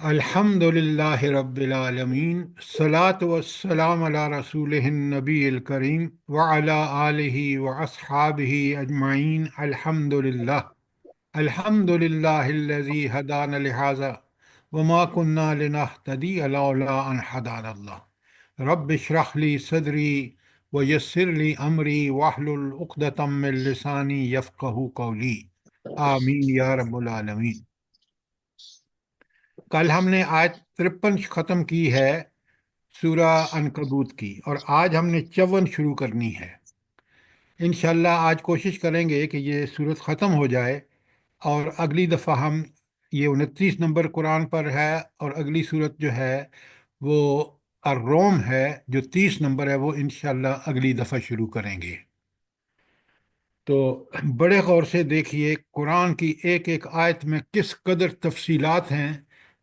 الحمد للہ رب العالمین الصلاة والسلام علی رسولہ النبی الکریم وعلی آلہ واصحابہ اجمعین الحمد للہ الحمد للہ الذی ہدانا لہذا وما كنا لنہتدی لولا ان ہدانا اللہ رب اشرح لی صدری ویسر لی امری واحلل عقدۃ من لسانی یفقہوا قولی آمین یا رب العالمین۔ کل ہم نے آیت 53 ختم کی ہے سورہ عنکبوت کی، اور آج ہم نے 54 شروع کرنی ہے۔ انشاءاللہ آج کوشش کریں گے کہ یہ صورت ختم ہو جائے، اور اگلی دفعہ ہم یہ 29 نمبر قرآن پر ہے، اور اگلی صورت جو ہے وہ الروم ہے جو 30 نمبر ہے، وہ انشاءاللہ اگلی دفعہ شروع کریں گے۔ تو بڑے غور سے دیکھیے قرآن کی ایک ایک آیت میں کس قدر تفصیلات ہیں۔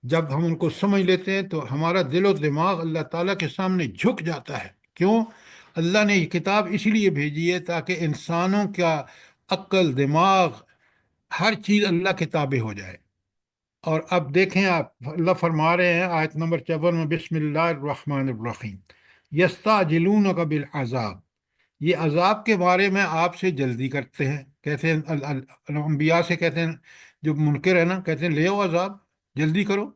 جب ہم ان کو سمجھ لیتے ہیں تو ہمارا دل و دماغ اللہ تعالیٰ کے سامنے جھک جاتا ہے۔ کیوں؟ اللہ نے یہ کتاب اسی لیے بھیجی ہے تاکہ انسانوں کا عقل، دماغ، ہر چیز اللہ کے تابع ہو جائے۔ اور اب دیکھیں آپ، اللہ فرما رہے ہیں آیت نمبر 54 میں، بسم اللہ الرحمن الرحیم، یستعجلونک بالعذاب، یہ عذاب کے بارے میں آپ سے جلدی کرتے ہیں، کہتے ہیں انبیاء سے کہتے ہیں، جو منکر ہے نا، کہتے ہیں لے آؤ عذاب، جلدی کرو۔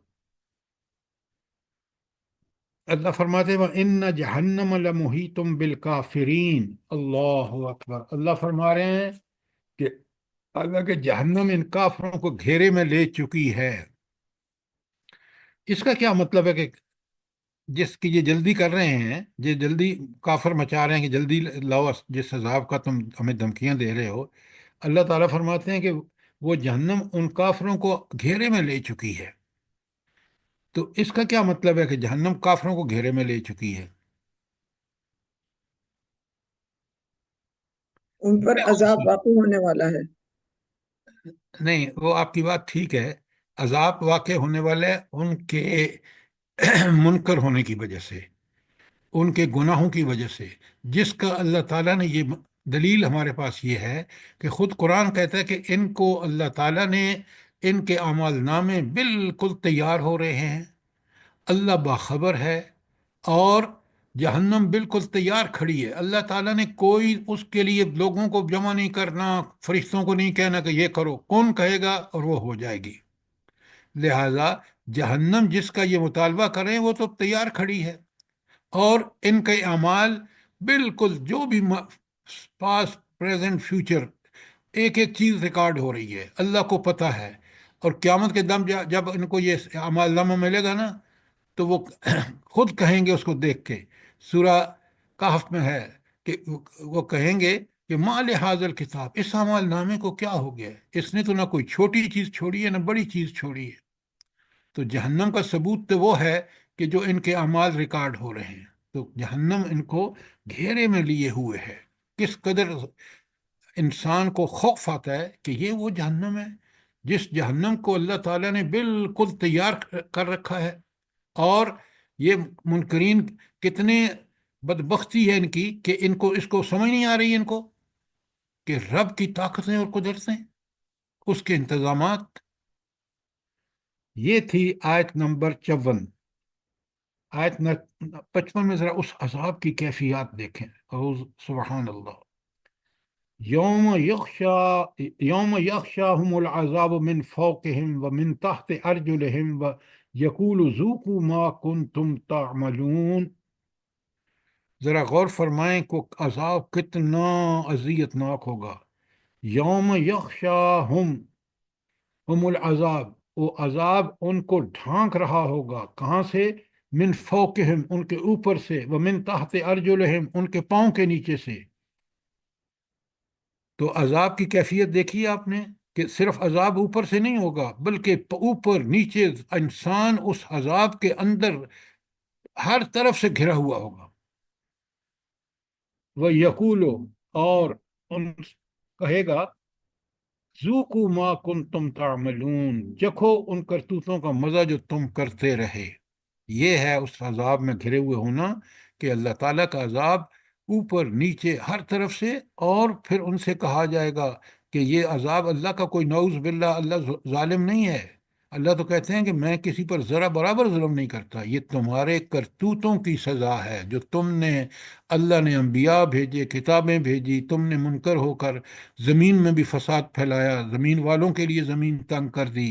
اللہ فرماتے ہیں وَإِنَّ جَهَنَّمَ لَمُحِيطٌ بِالْكَافِرِينَ، اللہ اکبر۔ اللہ فرما رہے ہیں کہ اللہ کے جہنم ان کافروں کو گھیرے میں لے چکی ہے۔ اس کا کیا مطلب ہے کہ جس کی یہ جلدی کر رہے ہیں، یہ جلدی کافر مچا رہے ہیں کہ جلدی لاؤ، جس عذاب کا تم ہمیں دھمکیاں دے رہے ہو، اللہ تعالیٰ فرماتے ہیں کہ وہ جہنم ان کافروں کو گھیرے میں لے چکی ہے۔ تو اس کا کیا مطلب ہے کہ جہنم کافروں کو گھیرے میں لے چکی ہے؟ ان پر بڑے عذاب خوف- واقع ہونے والا ہے۔ نہیں، وہ آپ کی بات ٹھیک ہے، عذاب واقع ہونے والے ان کے منکر ہونے کی وجہ سے، ان کے گناہوں کی وجہ سے، جس کا اللہ تعالیٰ نے یہ دلیل ہمارے پاس یہ ہے کہ خود قرآن کہتا ہے کہ ان کو اللہ تعالیٰ نے، ان کے اعمال نامے بالکل تیار ہو رہے ہیں، اللہ باخبر ہے، اور جہنم بالکل تیار کھڑی ہے۔ اللہ تعالیٰ نے کوئی اس کے لیے لوگوں کو جمع نہیں کرنا، فرشتوں کو نہیں کہنا کہ یہ کرو، کون کہے گا اور وہ ہو جائے گی۔ لہذا جہنم جس کا یہ مطالبہ کریں وہ تو تیار کھڑی ہے، اور ان کے اعمال بالکل جو بھی پاسٹ پریزنٹ فیوچر ایک ایک چیز ریکارڈ ہو رہی ہے، اللہ کو پتہ ہے۔ اور قیامت کے دم جب ان کو یہ اعمال نامہ ملے گا نا، تو وہ خود کہیں گے اس کو دیکھ کے، سورہ کہف میں ہے کہ وہ کہیں گے کہ ما لہذا الکتاب، اس اعمال نامے کو کیا ہو گیا ہے، اس نے تو نہ کوئی چھوٹی چیز چھوڑی ہے نہ بڑی چیز چھوڑی ہے۔ تو جہنم کا ثبوت تو وہ ہے کہ جو ان کے اعمال ریکارڈ ہو رہے ہیں۔ تو جہنم ان کو گھیرے میں لیے ہوئے ہے۔ کس قدر انسان کو خوف آتا ہے کہ یہ وہ جہنم ہے جس جہنم کو اللہ تعالیٰ نے بالکل تیار کر رکھا ہے۔ اور یہ منکرین کتنے بدبختی ہے ان کی کہ ان کو اس کو سمجھ نہیں آ رہی ان کو کہ رب کی طاقتیں اور قدرتیں، اس کے انتظامات۔ یہ تھی آیت نمبر 54۔ آیت 55 میں ذرا اس عذاب کی کیفیات دیکھیں۔ اعوذ سبحان اللہ، یوم یغشاہم العذاب من فوقہم ومن تحت ارجلہم ویقول ذوقوا ما کنتم تعملون۔ ذرا غور فرمائیں کو عذاب کتنا اذیت ناک ہوگا۔ یوم یغشاہم العذاب، وہ عذاب ان کو ڈھانک رہا ہوگا، کہاں سے؟ من فوقہم، ان کے اوپر سے، ومن تحت ارجلہم، ان کے پاؤں کے نیچے سے۔ تو عذاب کی کیفیت دیکھی آپ نے کہ صرف عذاب اوپر سے نہیں ہوگا، بلکہ اوپر نیچے انسان اس عذاب کے اندر ہر طرف سے گھرا ہوا ہوگا۔ وہ یقولو، اور ان کہے گا ذوقوا ما کنتم تعملون، چکھو ان کرتوتوں کا مزہ جو تم کرتے رہے۔ یہ ہے اس عذاب میں گھرے ہوئے ہونا کہ اللہ تعالیٰ کا عذاب اوپر نیچے ہر طرف سے، اور پھر ان سے کہا جائے گا کہ یہ عذاب اللہ کا کوئی، نعوذ باللہ، اللہ ظالم نہیں ہے، اللہ تو کہتے ہیں کہ میں کسی پر ذرا برابر ظلم نہیں کرتا، یہ تمہارے کرتوتوں کی سزا ہے جو تم نے، اللہ نے انبیاء بھیجے، کتابیں بھیجی، تم نے منکر ہو کر زمین میں بھی فساد پھیلایا، زمین والوں کے لیے زمین تنگ کر دی۔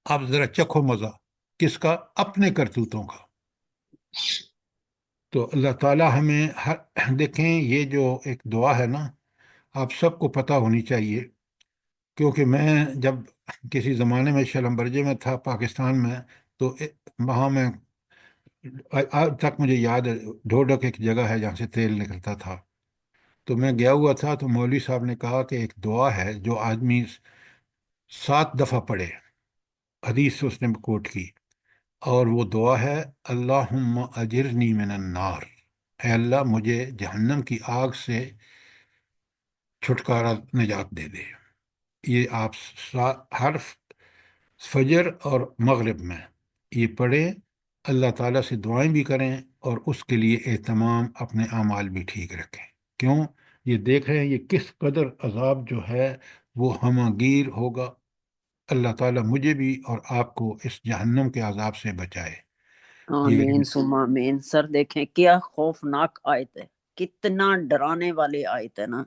اب ذرا چکھو مزہ، کس کا؟ اپنے کرتوتوں کا۔ تو اللہ تعالی ہمیں دیکھیں، یہ جو ایک دعا ہے نا، آپ سب کو پتہ ہونی چاہیے، کیونکہ میں جب کسی زمانے میں شلم برجے میں تھا پاکستان میں، تو وہاں میں آج تک مجھے یاد ہے، ڈھوڈک ایک جگہ ہے جہاں سے تیل نکلتا تھا، تو میں گیا ہوا تھا، تو مولوی صاحب نے کہا کہ ایک دعا ہے جو آدمی 7 دفعہ پڑھے، حدیث سے اس نے کوٹ کی، اور وہ دعا ہے، اللہم اجرنی من النار، اے اللہ مجھے جہنم کی آگ سے چھٹکارا، نجات دے دے۔ یہ آپ ہر فجر اور مغرب میں یہ پڑھیں، اللہ تعالیٰ سے دعائیں بھی کریں، اور اس کے لیے اہتمام، اپنے اعمال بھی ٹھیک رکھیں۔ کیوں؟ یہ دیکھ رہے ہیں یہ کس قدر عذاب جو ہے وہ ہمہ گیر ہوگا۔ اللہ تعالیٰ مجھے بھی اور آپ کو اس جہنم کے عذاب سے بچائے۔ یہ آمین ثم آمین۔ سر دیکھیں کیا خوفناک آیت ہے، کتنا ڈرانے والی آیت ہے نا۔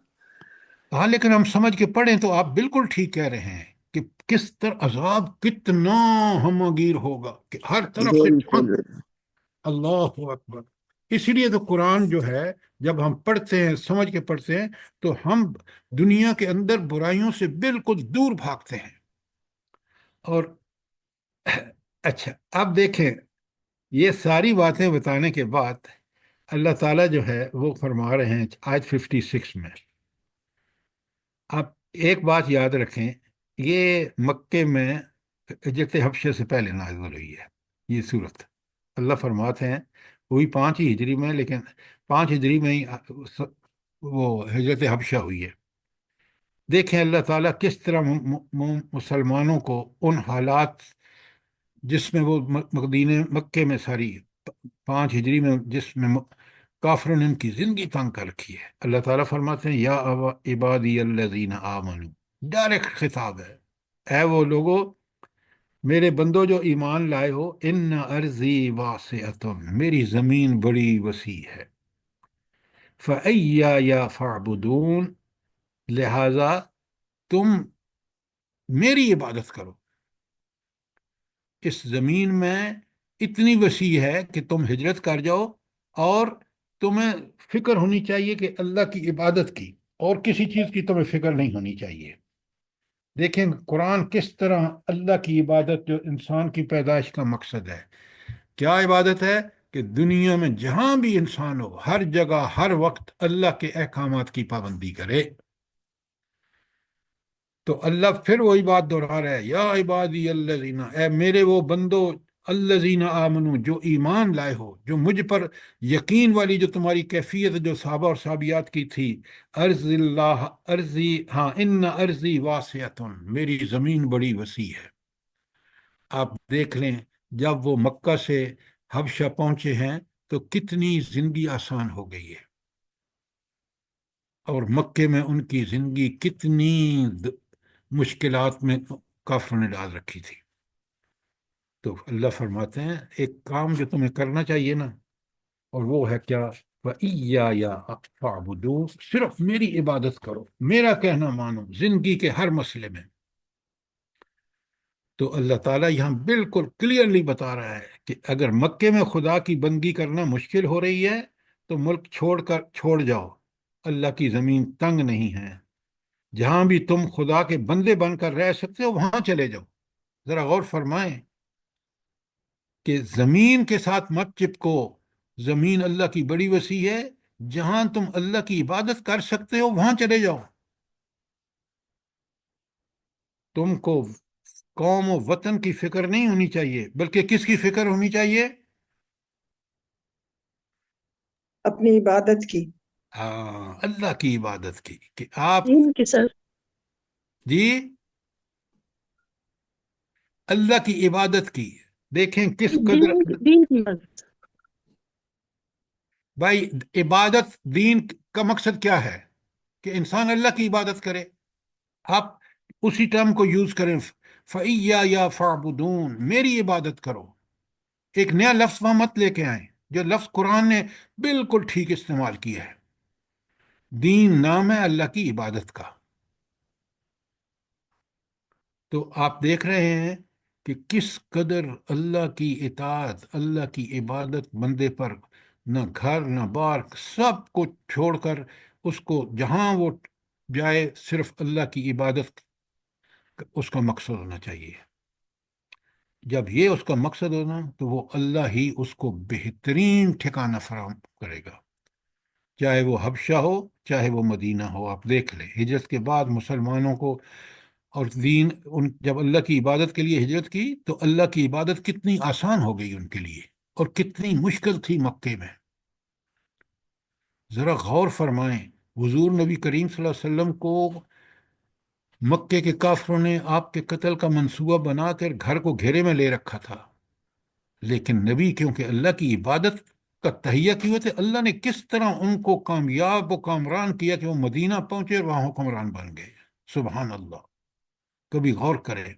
ہاں، لیکن ہم سمجھ کے پڑھیں تو آپ بالکل ٹھیک کہہ رہے ہیں کہ کس طرح عذاب کتنا ہمہ گیر ہوگا کہ ہر طرف سے بالکل اللہ اکبر۔ اسی لیے تو قرآن جو ہے، جب ہم پڑھتے ہیں، سمجھ کے پڑھتے ہیں، تو ہم دنیا کے اندر برائیوں سے بالکل دور بھاگتے ہیں۔ اور اچھا، اب دیکھیں، یہ ساری باتیں بتانے کے بعد اللہ تعالیٰ جو ہے وہ فرما رہے ہیں آیت 56 میں، آپ ایک بات یاد رکھیں، یہ مکے میں ہجرت حبشہ سے پہلے نازل ہوئی ہے یہ صورت۔ اللہ فرماتے ہیں وہی 5 ہی ہجری میں، لیکن 5 ہجری میں ہی وہ ہجرت حبشہ ہوئی ہے۔ دیکھیں اللہ تعالیٰ کس طرح مسلمانوں کو ان حالات جس میں وہ مکے میں ساری 5 ہجری میں، جس میں کافروں نے ان کی زندگی تنگ کر رکھی ہے، اللہ تعالیٰ فرماتے ہیں یا عبادی الذین آمنوا، ڈائریکٹ خطاب ہے، اے وہ لوگو، میرے بندو جو ایمان لائے ہو، ان ارضی واسعۃ، میری زمین بڑی وسیع ہے، فَإِيَّايَ فَاعْبُدُونِ، لہذا تم میری عبادت کرو۔ اس زمین میں اتنی وسیع ہے کہ تم ہجرت کر جاؤ، اور تمہیں فکر ہونی چاہیے کہ اللہ کی عبادت کی، اور کسی چیز کی تمہیں فکر نہیں ہونی چاہیے۔ دیکھیں قرآن کس طرح اللہ کی عبادت، جو انسان کی پیدائش کا مقصد ہے، کیا عبادت ہے؟ کہ دنیا میں جہاں بھی انسان ہو، ہر جگہ ہر وقت اللہ کے احکامات کی پابندی کرے۔ تو اللہ پھر وہی بات دہرا رہا ہے، یا عبادی الذین، اے میرے وہ بندو، الذین آمنو، جو ایمان لائے ہو، جو مجھ پر یقین والی جو تمہاری کیفیت جو صحابہ اور صحابیات کی تھی، ارض اللہ ارضی، ہاں، ان ارضی واسعۃ، میری زمین بڑی وسیع ہے۔ آپ دیکھ لیں جب وہ مکہ سے حبشہ پہنچے ہیں تو کتنی زندگی آسان ہو گئی ہے، اور مکے میں ان کی زندگی کتنی مشکلات میں کافروں نے ڈال رکھی تھی۔ تو اللہ فرماتے ہیں ایک کام جو تمہیں کرنا چاہیے نا، اور وہ ہے کیا؟ وَإِيَّايَ فَاعْبُدُونِ، صرف میری عبادت کرو، میرا کہنا مانو زندگی کے ہر مسئلے میں۔ تو اللہ تعالیٰ یہاں بالکل کلیئرلی بتا رہا ہے کہ اگر مکے میں خدا کی بندگی کرنا مشکل ہو رہی ہے تو ملک چھوڑ جاؤ، اللہ کی زمین تنگ نہیں ہے، جہاں بھی تم خدا کے بندے بن کر رہ سکتے ہو وہاں چلے جاؤ۔ ذرا غور فرمائیں کہ زمین کے ساتھ مت چپکو، زمین اللہ کی بڑی وسیع ہے، جہاں تم اللہ کی عبادت کر سکتے ہو وہاں چلے جاؤ۔ تم کو قوم و وطن کی فکر نہیں ہونی چاہیے، بلکہ کس کی فکر ہونی چاہیے؟ اپنی عبادت کی، ہاں، اللہ کی عبادت کی، کہ آپ، دین کی سر، جی، اللہ کی عبادت کی۔ دیکھیں کس قدر، دین کی عبادت۔ بھائی، عبادت دین کا مقصد کیا ہے؟ کہ انسان اللہ کی عبادت کرے۔ آپ اسی ٹرم کو یوز کریں، فَإِيَّايَ فَاعْبُدُونَ، میری عبادت کرو۔ ایک نیا لفظ وہاں مت لے کے آئیں، جو لفظ قرآن نے بالکل ٹھیک استعمال کیا ہے۔ دین نام ہے اللہ کی عبادت کا۔ تو آپ دیکھ رہے ہیں کہ کس قدر اللہ کی اطاعت، اللہ کی عبادت بندے پر، نہ گھر نہ بار، سب کو چھوڑ کر اس کو جہاں وہ جائے صرف اللہ کی عبادت اس کا مقصد ہونا چاہیے۔ جب یہ اس کا مقصد ہونا تو وہ اللہ ہی اس کو بہترین ٹھکانہ فراہم کرے گا، چاہے وہ حبشہ ہو چاہے وہ مدینہ ہو۔ آپ دیکھ لیں ہجرت کے بعد مسلمانوں کو اور دین جب اللہ کی عبادت کے لیے ہجرت کی تو اللہ کی عبادت کتنی آسان ہو گئی ان کے لیے، اور کتنی مشکل تھی مکے میں۔ ذرا غور فرمائیں، حضور نبی کریم صلی اللہ علیہ وسلم کو مکے کے کافروں نے آپ کے قتل کا منصوبہ بنا کر گھر کو گھیرے میں لے رکھا تھا، لیکن نبی کیونکہ اللہ کی عبادت کا تہیہ کیے تھے، اللہ نے کس طرح ان کو کامیاب و کامران کیا کہ وہ مدینہ پہنچے اور وہاں حکمران بن گئے۔ سبحان اللہ، کبھی غور کریں۔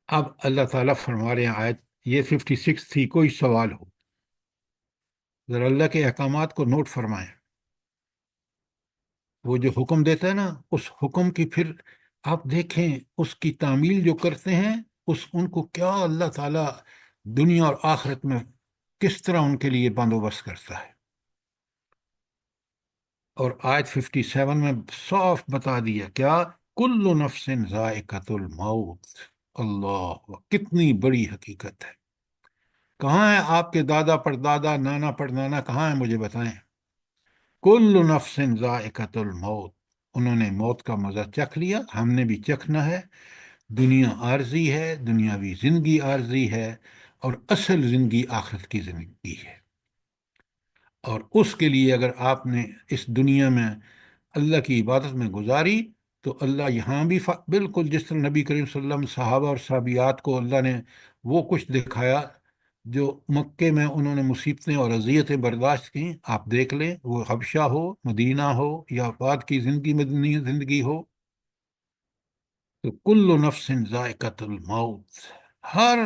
اب اللہ تعالیٰ فرما رہے ہیں، آیت یہ 56 تھی، کوئی سوال ہو ذرا اللہ کے احکامات کو نوٹ فرمائیں۔ وہ جو حکم دیتا ہے نا، اس حکم کی پھر آپ دیکھیں اس کی تعمیل جو کرتے ہیں، ان کو کیا اللہ تعالیٰ دنیا اور آخرت میں کس طرح ان کے لیے بندوبست کرتا ہے۔ اور آیت 57 میں صاف بتا دیا کیا، کل نفس ذائقۃ الموت۔ اللہ، کتنی بڑی حقیقت ہے۔ کہاں ہے آپ کے دادا پردادا، نانا پردانا، کہاں ہے مجھے بتائیں۔ کل نفس ذائقۃ الموت، انہوں نے موت کا مزہ چکھ لیا، ہم نے بھی چکھنا ہے۔ دنیا عارضی ہے، دنیاوی زندگی عارضی ہے، اور اصل زندگی آخرت کی زندگی ہے۔ اور اس کے لیے اگر آپ نے اس دنیا میں اللہ کی عبادت میں گزاری تو اللہ یہاں بھی بالکل جس طرح نبی کریم صلی اللہ علیہ وسلم صحابہ اور صحابیات کو اللہ نے وہ کچھ دکھایا جو مکے میں انہوں نے مصیبتیں اور اذیتیں برداشت کیں، آپ دیکھ لیں، وہ حبشہ ہو، مدینہ ہو، یا بعد کی زندگی مدنی زندگی ہو، تو کل نفس ذائقۃ الموت، ہر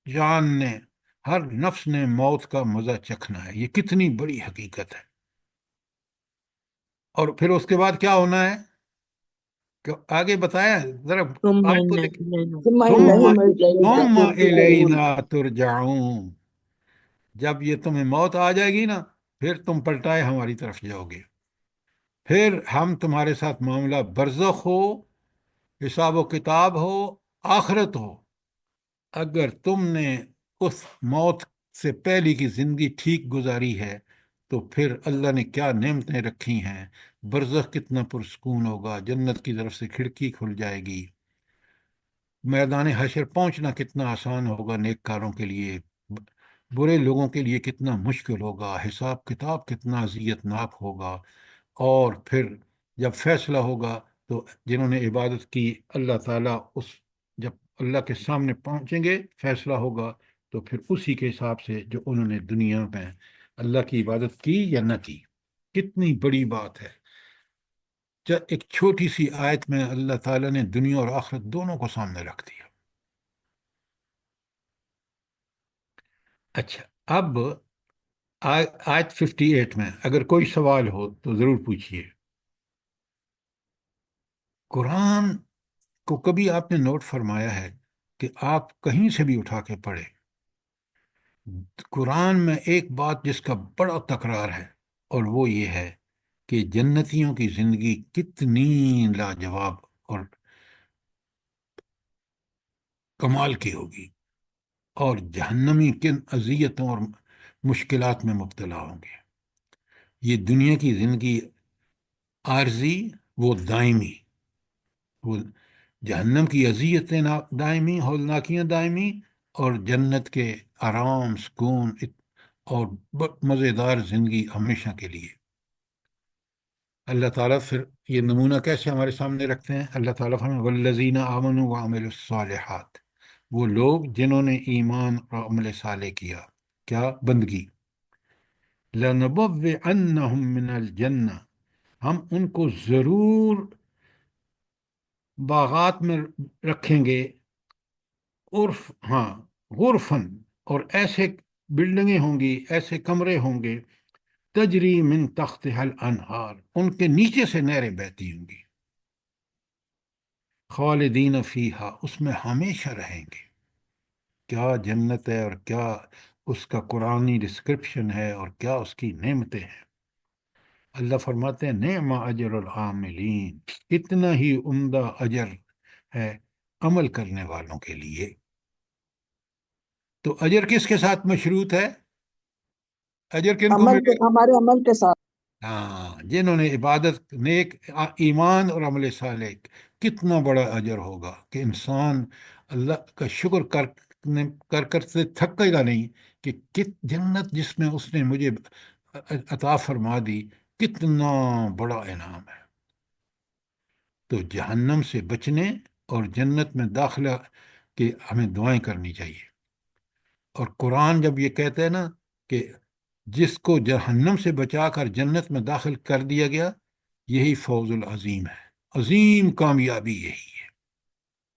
جان نے، ہر نفس نے موت کا مزہ چکھنا ہے۔ یہ کتنی بڑی حقیقت ہے۔ اور پھر اس کے بعد کیا ہونا ہے کہ آگے بتایا ذرا، ثم آج تو إلينا دیکھیں، ثم ثم إلينا ثم ترجعون الینا ترجعون، جب یہ تمہیں موت آ جائے گی نا، پھر تم پلٹائے ہماری طرف جاؤ گے، پھر ہم تمہارے ساتھ معاملہ برزخ ہو، حساب و کتاب ہو، آخرت ہو۔ اگر تم نے اس موت سے پہلے کی زندگی ٹھیک گزاری ہے تو پھر اللہ نے کیا نعمتیں رکھی ہیں، برزخ کتنا پرسکون ہوگا، جنت کی طرف سے کھڑکی کھل جائے گی، میدان حشر پہنچنا کتنا آسان ہوگا نیک کاروں کے لیے، برے لوگوں کے لیے کتنا مشکل ہوگا، حساب کتاب کتنا اذیت ناک ہوگا۔ اور پھر جب فیصلہ ہوگا تو جنہوں نے عبادت کی، اللہ تعالیٰ جب اللہ کے سامنے پہنچیں گے، فیصلہ ہوگا تو پھر اسی کے حساب سے جو انہوں نے دنیا میں اللہ کی عبادت کی یا نہ کی۔ کتنی بڑی بات ہے۔ ایک چھوٹی سی آیت میں اللہ تعالیٰ نے دنیا اور آخرت دونوں کو سامنے رکھ دیا۔ اچھا، اب آیت 58 میں اگر کوئی سوال ہو تو ضرور پوچھیے۔ قرآن کو کبھی آپ نے نوٹ فرمایا ہے کہ آپ کہیں سے بھی اٹھا کے پڑھیں، قرآن میں ایک بات جس کا بڑا تکرار ہے، اور وہ یہ ہے کہ جنتیوں کی زندگی کتنی لاجواب اور کمال کی ہوگی، اور جہنمی کن اذیتوں اور مشکلات میں مبتلا ہوں گے۔ یہ دنیا کی زندگی عارضی، وہ دائمی، وہ جہنم کی اذیتیں دائمی، ہولناکیاں دائمی، اور جنت کے آرام، سکون اور مزیدار زندگی ہمیشہ کے لیے۔ اللہ تعالیٰ پھر یہ نمونہ کیسے ہمارے سامنے رکھتے ہیں؟ اللہ تعالیٰ فرماتے ہیں والذین آمنوا وعملوا الصالحات، وہ لوگ جنہوں نے ایمان اور عمل صالح کیا، کیا بندگی، لَنُبَوِّئَنَّهُم مِّنَ الْجَنَّةِ، ہم ان کو ضرور باغات میں رکھیں گے، عرف ہاں غرفن، اور ایسے بلڈنگیں ہوں گی، ایسے کمرے ہوں گے، تجری من تحتها الانہار، ان کے نیچے سے نہریں بہتی ہوں گی، خالدین فیہا، اس میں ہمیشہ رہیں گے۔ کیا جنت ہے، اور کیا اس کا قرآنی ڈسکرپشن ہے، اور کیا اس کی نعمتیں ہیں۔ اللہ فرماتے ہیں نعم اجر العاملین، اتنا ہی عمدہ اجر ہے عمل کرنے والوں کے لیے۔ تو اجر کس کے ساتھ مشروط ہے؟ اجر کن کو عمل ملے کے گا؟ ہمارے عمل کے ساتھ۔ ہاں، جنہوں نے عبادت، نیک ایمان اور عمل صالح، کتنا بڑا اجر ہوگا کہ انسان اللہ کا شکر کر کر سے تھکے گا نہیں کہ جنت جس میں اس نے مجھے عطا فرما دی، کتنا بڑا انعام ہے۔ تو جہنم سے بچنے اور جنت میں داخلہ کی ہمیں دعائیں کرنی چاہیے۔ اور قرآن جب یہ کہتے ہیں نا کہ جس کو جہنم سے بچا کر جنت میں داخل کر دیا گیا، یہی فوز العظیم ہے، عظیم کامیابی یہی ہے۔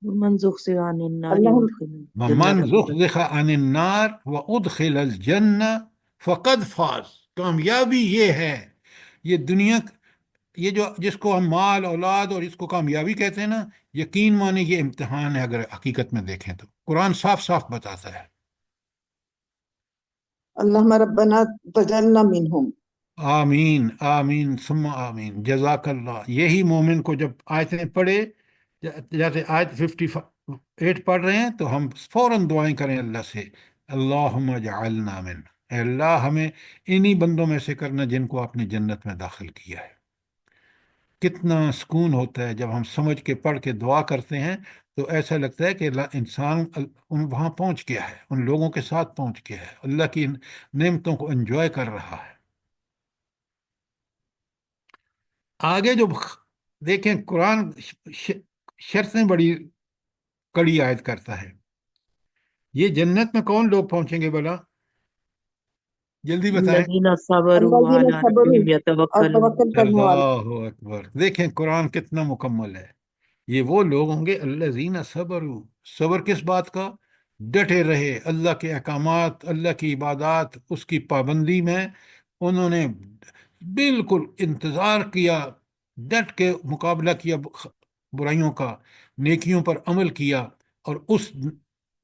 ومن زحزح عن النار اللہ وادخل الجنة ومن فقد زحزح عن النار وادخل الجنہ فقد فاز، کامیابی یہ ہے، یہ دنیا، یہ جو جس کو ہم مال اولاد اور اس کو کامیابی کہتے ہیں نا، یقین مانے یہ امتحان ہے۔ اگر حقیقت میں دیکھیں تو قرآن صاف صاف بتاتا ہے۔ اللہم ربنا تجلنا منہم۔ آمین آمین ثم آمین، جزاک اللہ۔ یہی مومن کو جب آیتیں پڑھے، جیسے آیت 58 پڑھ رہے ہیں، تو ہم فوراً دعائیں کریں اللہ سے، اللہم اجعلنا من، اے اللہ ہمیں انہی بندوں میں سے کرنا جن کو آپ نے جنت میں داخل کیا ہے۔ کتنا سکون ہوتا ہے جب ہم سمجھ کے پڑھ کے دعا کرتے ہیں، تو ایسا لگتا ہے کہ انسان وہاں پہنچ گیا ہے، ان لوگوں کے ساتھ پہنچ گیا ہے، اللہ کی نعمتوں کو انجوائے کر رہا ہے۔ آگے جو دیکھیں قرآن شرطیں بڑی کڑی عائد کرتا ہے۔ یہ جنت میں کون لوگ پہنچیں گے بلا؟ جلدی بتائیں۔ الذين صبروا الذین وعلى صبروا ربهم اور يتوکلون۔ توکل کرنے والے۔ اللہ اکبر، دیکھیں قرآن کتنا مکمل ہے۔ یہ وہ لوگ ہوں گے الذین صبروا، صبر کس بات کا؟ ڈٹے رہے اللہ کے احکامات، اللہ کی عبادات، اس کی پابندی میں انہوں نے بالکل انتظار کیا، ڈٹ کے مقابلہ کیا برائیوں کا، نیکیوں پر عمل کیا، اور اس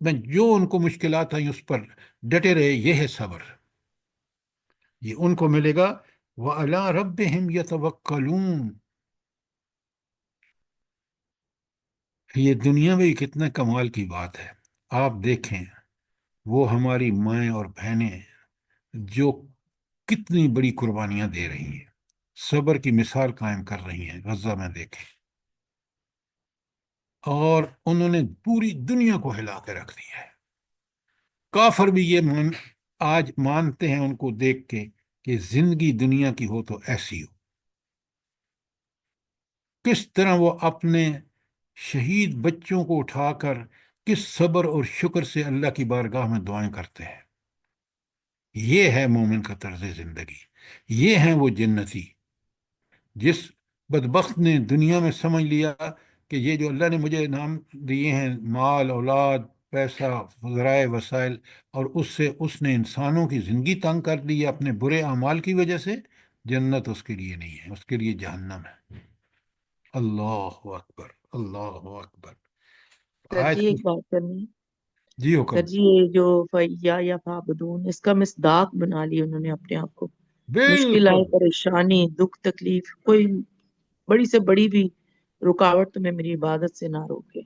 میں جو ان کو مشکلات آئیں اس پر ڈٹے رہے، یہ ہے صبر۔ یہ ان کو ملے گا۔ وَعَلَىٰ رَبِّهِمْ يَتَوَكَّلُونَ۔ یہ دنیا میں کتنا کمال کی بات ہے۔ آپ دیکھیں وہ ہماری مائیں اور بہنیں جو کتنی بڑی قربانیاں دے رہی ہیں، صبر کی مثال قائم کر رہی ہیں، غزہ میں دیکھیں، اور انہوں نے پوری دنیا کو ہلا کے رکھ دیا ہے۔ کافر بھی یہ آج مانتے ہیں ان کو دیکھ کے کہ زندگی دنیا کی ہو تو ایسی ہو۔ کس طرح وہ اپنے شہید بچوں کو اٹھا کر کس صبر اور شکر سے اللہ کی بارگاہ میں دعائیں کرتے ہیں۔ یہ ہے مومن کا طرز زندگی، یہ ہیں وہ جنتی۔ جس بدبخت نے دنیا میں سمجھ لیا کہ یہ جو اللہ نے مجھے انعام دیے ہیں، مال اولاد پیسہ ذرائع وسائل، اور اس سے اس نے انسانوں کی زندگی تنگ کر دی ہے اپنے برے اعمال کی وجہ سے، جنت اس کے لیے نہیں ہے، اس کے لیے جہنم ہے۔ اللہ اکبر، اللہ اکبر۔ سر آیت جی ایک بات کرنی ہے۔ جی حکم۔ سر جی یہ جو فیا یا فعبدون، اس کا مصداق بنا لی انہوں نے اپنے آپ کو۔ مشکل بالکل۔ آئے، پریشانی، دکھ تکلیف، کوئی بڑی سے بڑی بھی رکاوٹ تمہیں میری عبادت سے نہ روکے۔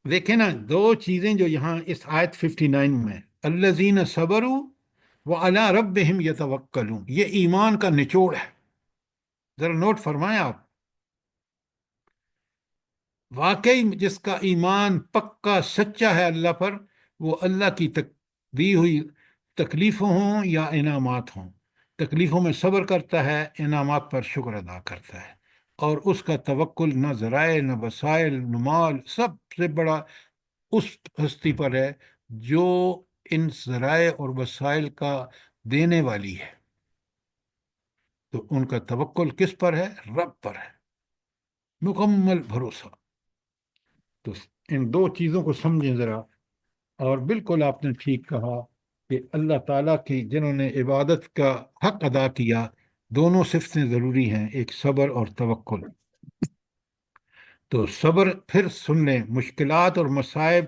دیکھیں نا دو چیزیں جو یہاں اس آیت 59 میں، الذین صبروا وعلی ربہم یتوکلون، یہ ایمان کا نچوڑ ہے۔ ذرا نوٹ فرمائیں آپ، واقعی جس کا ایمان پکا سچا ہے اللہ پر، وہ اللہ کی دی ہوئی تکلیفوں ہوں یا انعامات ہوں، تکلیفوں میں صبر کرتا ہے، انعامات پر شکر ادا کرتا ہے، اور اس کا توکل نہ ذرائع نہ وسائل نہ مال، سب سے بڑا اس ہستی پر ہے جو ان ذرائع اور وسائل کا دینے والی ہے۔ تو ان کا توکل کس پر ہے؟ رب پر ہے، مکمل بھروسہ۔ تو ان دو چیزوں کو سمجھیں ذرا. اور بالکل آپ نے ٹھیک کہا کہ اللہ تعالیٰ کی جنہوں نے عبادت کا حق ادا کیا، دونوں صفتیں ضروری ہیں، ایک صبر اور توکل. تو صبر، پھر سن لیں، مشکلات اور مصائب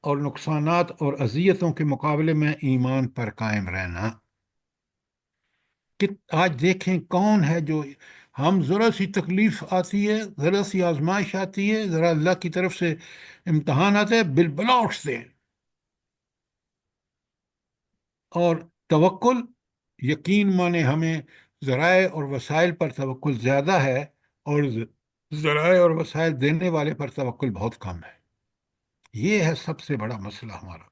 اور نقصانات اور اذیتوں کے مقابلے میں ایمان پر قائم رہنا. کہ آج دیکھیں کون ہے جو ہم ذرا سی تکلیف آتی ہے، ذرا سی آزمائش آتی ہے، ذرا اللہ کی طرف سے امتحان آتا ہے، بالبلا اٹھتے ہیں. اور توکل، یقین مانے ہمیں ذرائع اور وسائل پر توکل زیادہ ہے، اور ذرائع اور وسائل دینے والے پر توکل بہت کم ہے. یہ ہے سب سے بڑا مسئلہ ہمارا.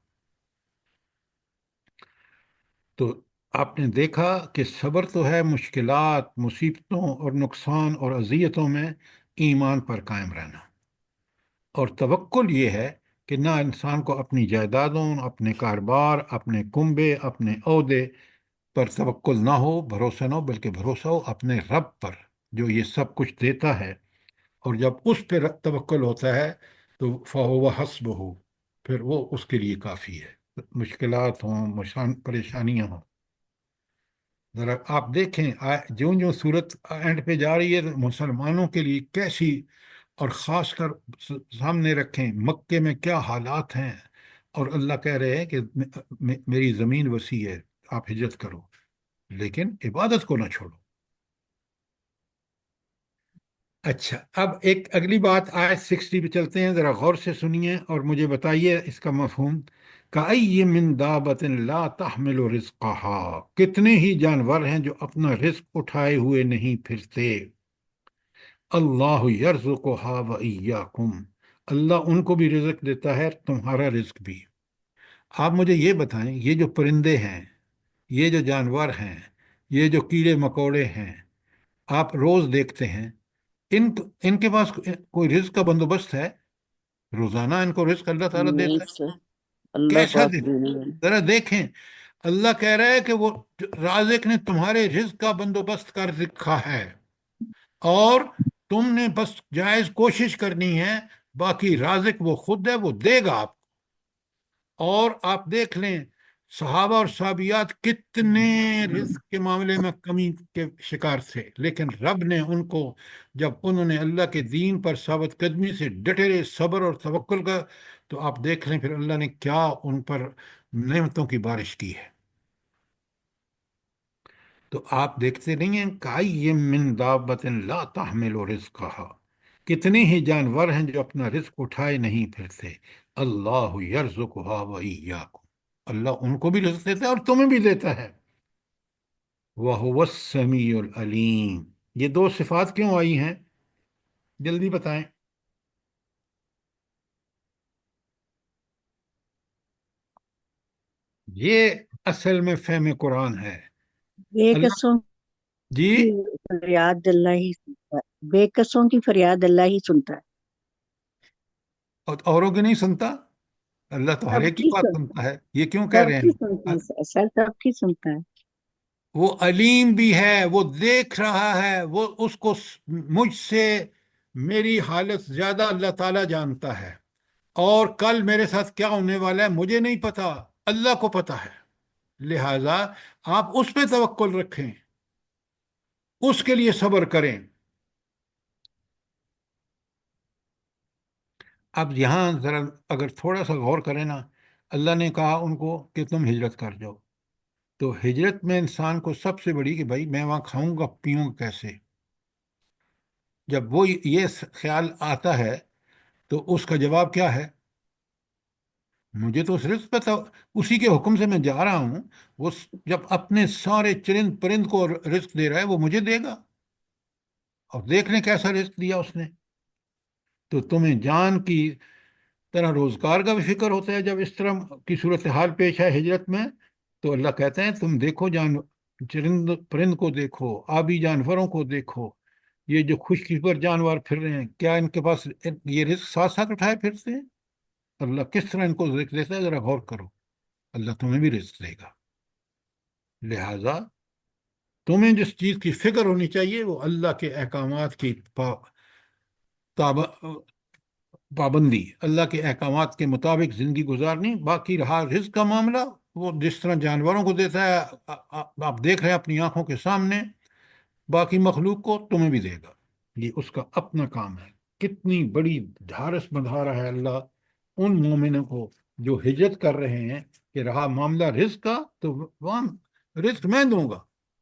تو آپ نے دیکھا کہ صبر تو ہے مشکلات، مصیبتوں اور نقصان اور اذیتوں میں ایمان پر قائم رہنا. اور توکل یہ ہے کہ نہ انسان کو اپنی جائیدادوں، اپنے کاروبار، اپنے کنبے، اپنے عہدے پر توکل نہ ہو، بھروسہ نہ ہو، بلکہ بھروسہ ہو اپنے رب پر جو یہ سب کچھ دیتا ہے. اور جب اس پہ توکل ہوتا ہے تو فَهُوَ حَسْبُهُ، پھر وہ اس کے لیے کافی ہے. مشکلات ہوں، پریشانیاں ہوں. ذرا آپ دیکھیں جوں جوں صورت اینڈ پہ جا رہی ہے تو مسلمانوں کے لیے کیسی، اور خاص کر سامنے رکھیں مکے میں کیا حالات ہیں. اور اللہ کہہ رہے ہیں کہ میری زمین وسیع ہے، آپ ہجرت کرو، لیکن عبادت کو نہ چھوڑو. اچھا، اب ایک اگلی بات آیت 60 پہ چلتے ہیں، ذرا غور سے سنیے اور مجھے بتائیے اس کا مفہوم. کَأَيٍّ مِّن دَابَّةٍ لَا تَحْمِلُ رِزْقَهَا، کتنے ہی جانور ہیں جو اپنا رزق اٹھائے ہوئے نہیں پھرتے. اللہ یرزقها وإیاکم، اللہ ان کو بھی رزق دیتا ہے، تمہارا رزق بھی. آپ مجھے یہ بتائیں، یہ جو پرندے ہیں، یہ جو جانور ہیں، یہ جو کیڑے مکوڑے ہیں، آپ روز دیکھتے ہیں، ان کے پاس کوئی رزق کا بندوبست ہے؟ روزانہ ان کو رزق اللہ تعالیٰ نہیں دیتا ہے. سر، اللہ کیسا پاک دیتا؟ دینے والے. ذرا دیکھیں، اللہ کہہ رہا ہے کہ وہ رازق نے تمہارے رزق کا بندوبست کر رکھا ہے، اور تم نے بس جائز کوشش کرنی ہے، باقی رازق وہ خود ہے، وہ دے گا آپ کو. اور آپ دیکھ لیں صحابہ اور صحابیات کتنے رزق کے معاملے میں کمی کے شکار تھے، لیکن رب نے ان کو، جب انہوں نے اللہ کے دین پر ثابت قدمی سے ڈٹے رہے، صبر اور توکل کا، تو آپ دیکھ لیں پھر اللہ نے کیا ان پر نعمتوں کی بارش کی ہے. تو آپ دیکھتے نہیں ہیں کَأَيٍّ مِّن دَابَّةٍ لَا تَحْمِلُ رِزْقَهَا، کتنے ہی جانور ہیں جو اپنا رزق اٹھائے نہیں پھرتے. اللہ یرزقها وإیاکم، اللہ ان کو بھی رزق دیتا ہے اور تمہیں بھی دیتا ہے. وَهُوَ السَّمِيعُ الْعَلِيمُ. یہ دو صفات کیوں آئی ہیں؟ جلدی بتائیں. یہ اصل میں فہم قرآن ہے. بے اللہ قصوں جی، کی فریاد اللہ ہی سنتا ہے، بے قصوں کی فریاد اللہ ہی سنتا ہے. اوروں کی نہیں سنتا؟ اللہ تو ہر سب ایک کی کی بات سنتا سنتا ہے. یہ کیوں ہے، کہہ سب رہے کی سنتا ہیں؟ ہے سر، سب کی سنتا ہے. وہ علیم بھی ہے، وہ دیکھ رہا ہے، وہ اس کو مجھ سے میری حالت زیادہ اللہ تعالیٰ جانتا ہے. اور کل میرے ساتھ کیا ہونے والا ہے مجھے نہیں پتا، اللہ کو پتا ہے. لہذا آپ اس پہ توکل رکھیں، اس کے لیے صبر کریں. اب یہاں ذرا اگر تھوڑا سا غور کریں نا، اللہ نے کہا ان کو کہ تم ہجرت کر جاؤ. تو ہجرت میں انسان کو سب سے بڑی کہ بھائی میں وہاں کھاؤں گا پیوں گا کیسے. جب وہ یہ خیال آتا ہے تو اس کا جواب کیا ہے؟ مجھے تو اس رزق پہ تھا، اسی کے حکم سے میں جا رہا ہوں. وہ جب اپنے سارے چرند پرند کو رزق دے رہا ہے وہ مجھے دے گا. اور دیکھ لیں کیسا رزق دیا اس نے. تو تمہیں جان کی طرح روزگار کا بھی فکر ہوتا ہے جب اس طرح کی صورتحال پیش ہے ہجرت میں. تو اللہ کہتے ہیں تم دیکھو چرند پرند کو دیکھو، آبی جانوروں کو دیکھو، یہ جو خشکی پر جانور پھر رہے ہیں، کیا ان کے پاس یہ رزق ساتھ ساتھ اٹھائے پھرتے ہیں؟ اللہ کس طرح ان کو رزق دیتا ہے ذرا غور کرو. اللہ تمہیں بھی رزق دے گا. لہذا تمہیں جس چیز کی فکر ہونی چاہیے وہ اللہ کے احکامات کی پابندی، اللہ کے احکامات کے مطابق زندگی گزارنی. باقی رہا رزق کا معاملہ، وہ جس طرح جانوروں کو دیتا ہے، آپ دیکھ رہے ہیں اپنی آنکھوں کے سامنے، باقی مخلوق کو تمہیں بھی دے گا. یہ اس کا اپنا کام ہے. کتنی بڑی ڈھارس بندھا رہا ہے اللہ ان مومنوں کو جو ہجرت کر رہے ہیں کہ رہا معاملہ رزق کا تو وہاں رزق میں دوں گا،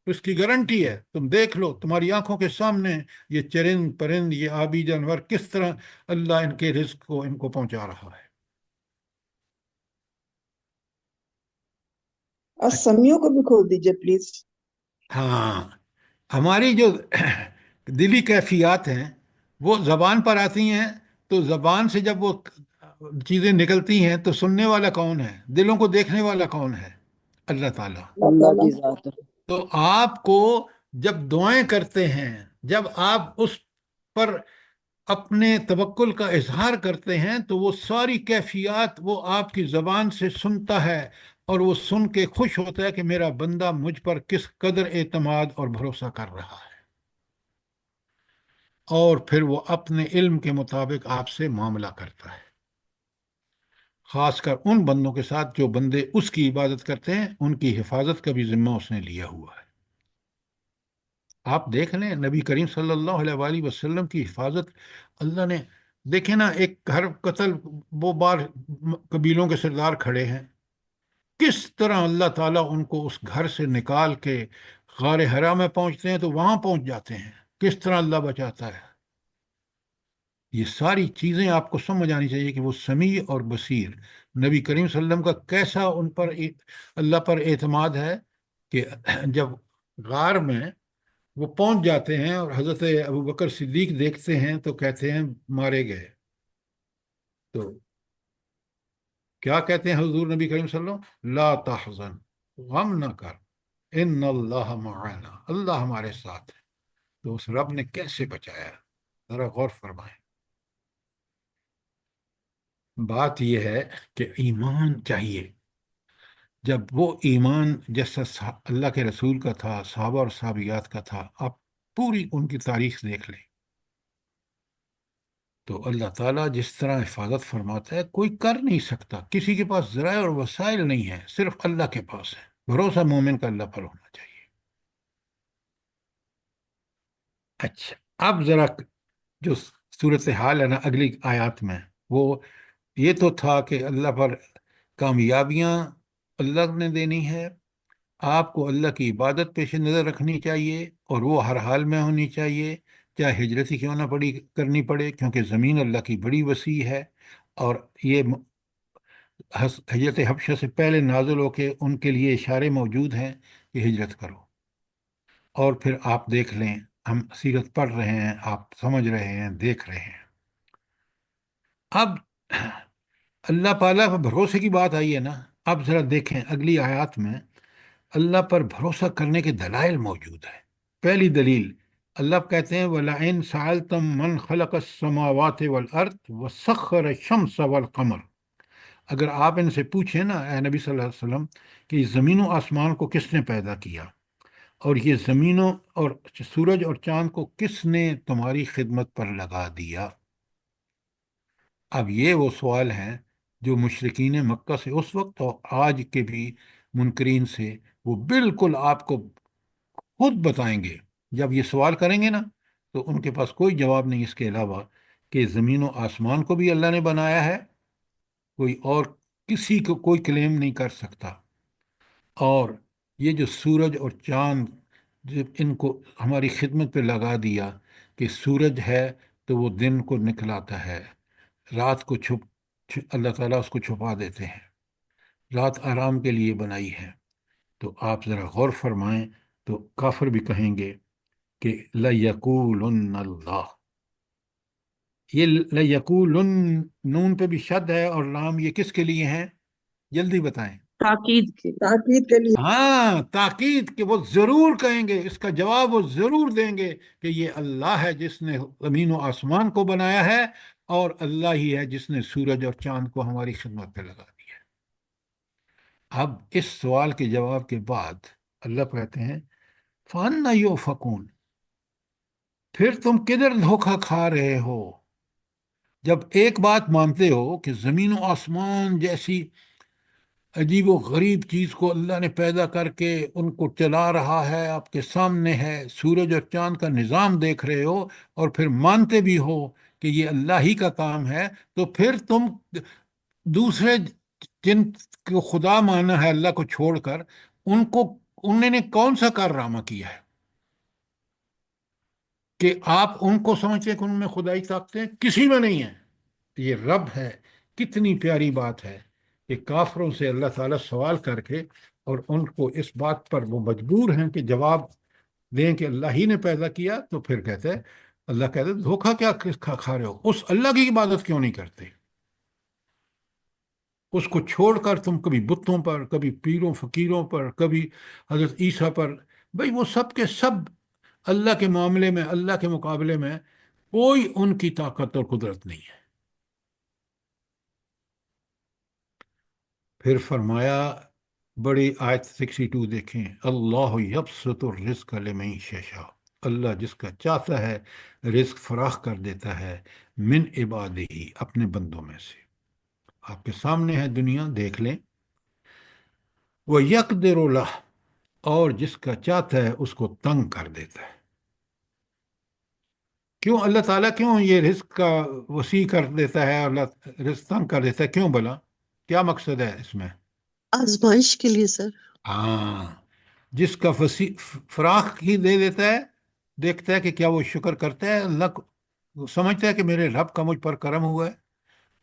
اس کی گارنٹی ہے. تم دیکھ لو تمہاری آنکھوں کے سامنے یہ چرند پرند، یہ آبی جانور، کس طرح اللہ ان کے رزق کو ان کو پہنچا رہا ہے. اسمیوں کو بھی کھول دیجئے پلیز. ہاں، ہماری جو دلی کیفیات ہیں وہ زبان پر آتی ہیں، تو زبان سے جب وہ چیزیں نکلتی ہیں تو سننے والا کون ہے، دلوں کو دیکھنے والا کون ہے؟ اللہ تعالیٰ. اللہ اللہ تعالیٰ کی ذات ہے. تو آپ کو جب دعائیں کرتے ہیں، جب آپ اس پر اپنے توکل کا اظہار کرتے ہیں، تو وہ ساری کیفیات وہ آپ کی زبان سے سنتا ہے، اور وہ سن کے خوش ہوتا ہے کہ میرا بندہ مجھ پر کس قدر اعتماد اور بھروسہ کر رہا ہے. اور پھر وہ اپنے علم کے مطابق آپ سے معاملہ کرتا ہے، خاص کر ان بندوں کے ساتھ جو بندے اس کی عبادت کرتے ہیں، ان کی حفاظت کا بھی ذمہ اس نے لیا ہوا ہے. آپ دیکھ لیں نبی کریم صلی اللہ علیہ وآلہ وسلم کی حفاظت اللہ نے. دیکھیں نا، ایک گھر قتل، وہ بار قبیلوں کے سردار کھڑے ہیں، کس طرح اللہ تعالیٰ ان کو اس گھر سے نکال کے غار حرا میں پہنچتے ہیں تو وہاں پہنچ جاتے ہیں، کس طرح اللہ بچاتا ہے. یہ ساری چیزیں آپ کو سمجھ آنی چاہیے کہ وہ سمیع اور بصیر. نبی کریم صلی اللہ علیہ وسلم کا کیسا ان پر اللہ پر اعتماد ہے کہ جب غار میں وہ پہنچ جاتے ہیں اور حضرت ابو بکر صدیق دیکھتے ہیں تو کہتے ہیں مارے گئے. تو کیا کہتے ہیں حضور نبی کریم صلی اللہ علیہ وسلم؟ لا تحزن، غم نہ کر، ان اللہ معنا، اللہ ہمارے ساتھ ہے. تو اس رب نے کیسے بچایا، ذرا غور فرمائیں. بات یہ ہے کہ ایمان چاہیے. جب وہ ایمان جیسا اللہ کے رسول کا تھا، صحابہ اور صحابیات کا تھا، آپ پوری ان کی تاریخ دیکھ لیں، تو اللہ تعالیٰ جس طرح حفاظت فرماتا ہے کوئی کر نہیں سکتا. کسی کے پاس ذرائع اور وسائل نہیں ہے، صرف اللہ کے پاس ہے. بھروسہ مومن کا اللہ پر ہونا چاہیے. اچھا، اب ذرا جو صورتحال ہے نا اگلی آیات میں، وہ یہ تو تھا کہ اللہ پر کامیابیاں اللہ نے دینی ہے، آپ کو اللہ کی عبادت پیش نظر رکھنی چاہیے، اور وہ ہر حال میں ہونی چاہیے، چاہے ہجرت ہی کیوں نہ کرنی پڑے، کیونکہ زمین اللہ کی بڑی وسیع ہے. اور یہ ہجرت حبشہ سے پہلے نازل ہو کے ان کے لیے اشارے موجود ہیں کہ ہجرت کرو. اور پھر آپ دیکھ لیں، ہم سیرت پڑھ رہے ہیں، آپ سمجھ رہے ہیں، دیکھ رہے ہیں. اب اللہ تعالیٰ پر بھروسے کی بات آئی ہے نا، اب ذرا دیکھیں اگلی آیات میں اللہ پر بھروسہ کرنے کے دلائل موجود ہیں. پہلی دلیل اللہ کہتے ہیں وَلَئِن سَأَلْتَم مَّن خَلَقَ السَّمَاوَاتِ وَالْأَرْضِ وَسَخَّرَ الشَّمْسَ وَالْقَمَرَ، اگر آپ ان سے پوچھیں نا اے نبی صلی اللہ علیہ وسلم کہ زمین و آسمان کو کس نے پیدا کیا، اور یہ زمینوں اور سورج اور چاند کو کس نے تمہاری خدمت پر لگا دیا. اب یہ وہ سوال ہیں جو مشرکین مکہ سے اس وقت اور آج کے بھی منکرین سے وہ بالکل آپ کو خود بتائیں گے. جب یہ سوال کریں گے نا تو ان کے پاس کوئی جواب نہیں اس کے علاوہ کہ زمین و آسمان کو بھی اللہ نے بنایا ہے، کوئی اور کسی کو کوئی کلیم نہیں کر سکتا. اور یہ جو سورج اور چاند جب ان کو ہماری خدمت پہ لگا دیا کہ سورج ہے تو وہ دن کو نکلاتا ہے، رات کو اللہ تعالیٰ اس کو چھپا دیتے ہیں، رات آرام کے لیے بنائی ہے. تو آپ ذرا غور فرمائیں تو کافر بھی کہیں گے کہ لَيَقُولُنَّ اللَّهُ. یہ لَيَقُولُنَّ نون پہ بھی شد ہے اور لام، یہ کس کے لیے ہیں؟ جلدی بتائیں. تاکید کے لیے. تاکید کے لیے. ہاں، تاکید، کہ وہ ضرور کہیں گے، اس کا جواب وہ ضرور دیں گے کہ یہ اللہ ہے جس نے زمین و آسمان کو بنایا ہے، اور اللہ ہی ہے جس نے سورج اور چاند کو ہماری خدمت پہ لگا دیا. اب اس سوال کے جواب کے بعد اللہ کہتے ہیں فَأَنَّىٰ يُؤْفَكُونَ، پھر تم کدھر دھوکہ کھا رہے ہو. جب ایک بات مانتے ہو کہ زمین و آسمان جیسی عجیب و غریب چیز کو اللہ نے پیدا کر کے ان کو چلا رہا ہے، آپ کے سامنے ہے، سورج اور چاند کا نظام دیکھ رہے ہو، اور پھر مانتے بھی ہو کہ یہ اللہ ہی کا کام ہے، تو پھر تم دوسرے جن کو خدا مانا ہے اللہ کو چھوڑ کر، ان کو انہوں نے کون سا کارنامہ کیا ہے کہ آپ ان کو سمجھتے ہیں کہ ان میں خدائی طاقتیں کسی میں نہیں ہیں؟ یہ رب ہے۔ کتنی پیاری بات ہے کہ کافروں سے اللہ تعالیٰ سوال کر کے، اور ان کو اس بات پر وہ مجبور ہیں کہ جواب دیں کہ اللہ ہی نے پیدا کیا، تو پھر کہتے ہیں، اللہ کہتے ہیں دھوکہ کیا کھا رہے ہو، اس اللہ کی عبادت کیوں نہیں کرتے؟ اس کو چھوڑ کر تم کبھی بتوں پر، کبھی پیروں فقیروں پر، کبھی حضرت عیسیٰ پر، بھئی وہ سب کے سب اللہ کے معاملے میں، اللہ کے مقابلے میں کوئی ان کی طاقت اور قدرت نہیں ہے۔ پھر فرمایا، بڑی آیت 62 دیکھیں، اللہ یبسط الرزق لمن یشاء، اللہ جس کا چاہتا ہے رزق فراخ کر دیتا ہے، من عبادہ، اپنے بندوں میں سے۔ آپ کے سامنے ہے دنیا، دیکھ لیں۔ وہ یقدر لہ، اور جس کا چاہتا ہے اس کو تنگ کر دیتا ہے۔ کیوں اللہ تعالیٰ کیوں یہ رزق کا وسیع کر دیتا ہے اور رزق تنگ کر دیتا ہے؟ کیوں بلا؟ کیا مقصد ہے اس میں؟ آزمائش کے لیے سر۔ ہاں، جس کا فراخ ہی دے دیتا ہے، دیکھتا ہے کہ کیا وہ شکر کرتا ہے اللہ کو، سمجھتا ہے کہ میرے رب کا مجھ پر کرم ہوا ہے،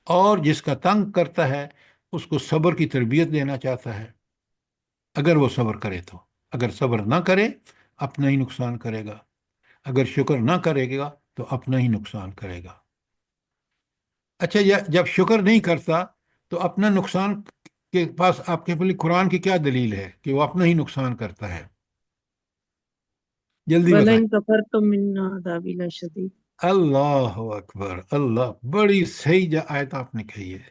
اور جس کا تنگ کرتا ہے اس کو صبر کی تربیت دینا چاہتا ہے، اگر وہ صبر کرے تو۔ اگر صبر نہ کرے اپنا ہی نقصان کرے گا، اگر شکر نہ کرے گا تو اپنا ہی نقصان کرے گا۔ اچھا، جب شکر نہیں کرتا تو اپنا نقصان کے پاس آپ کے لیے قرآن کی کیا دلیل ہے کہ وہ اپنا ہی نقصان کرتا ہے؟ جلدی بتائیں۔ وَلَئِن كَفَرْتُم مِّنَّ عَذَابِ لَشَدِيدٌ۔ اللہ اکبر، اللہ، بڑی صحیح آیت آپ نے کہی ہے۔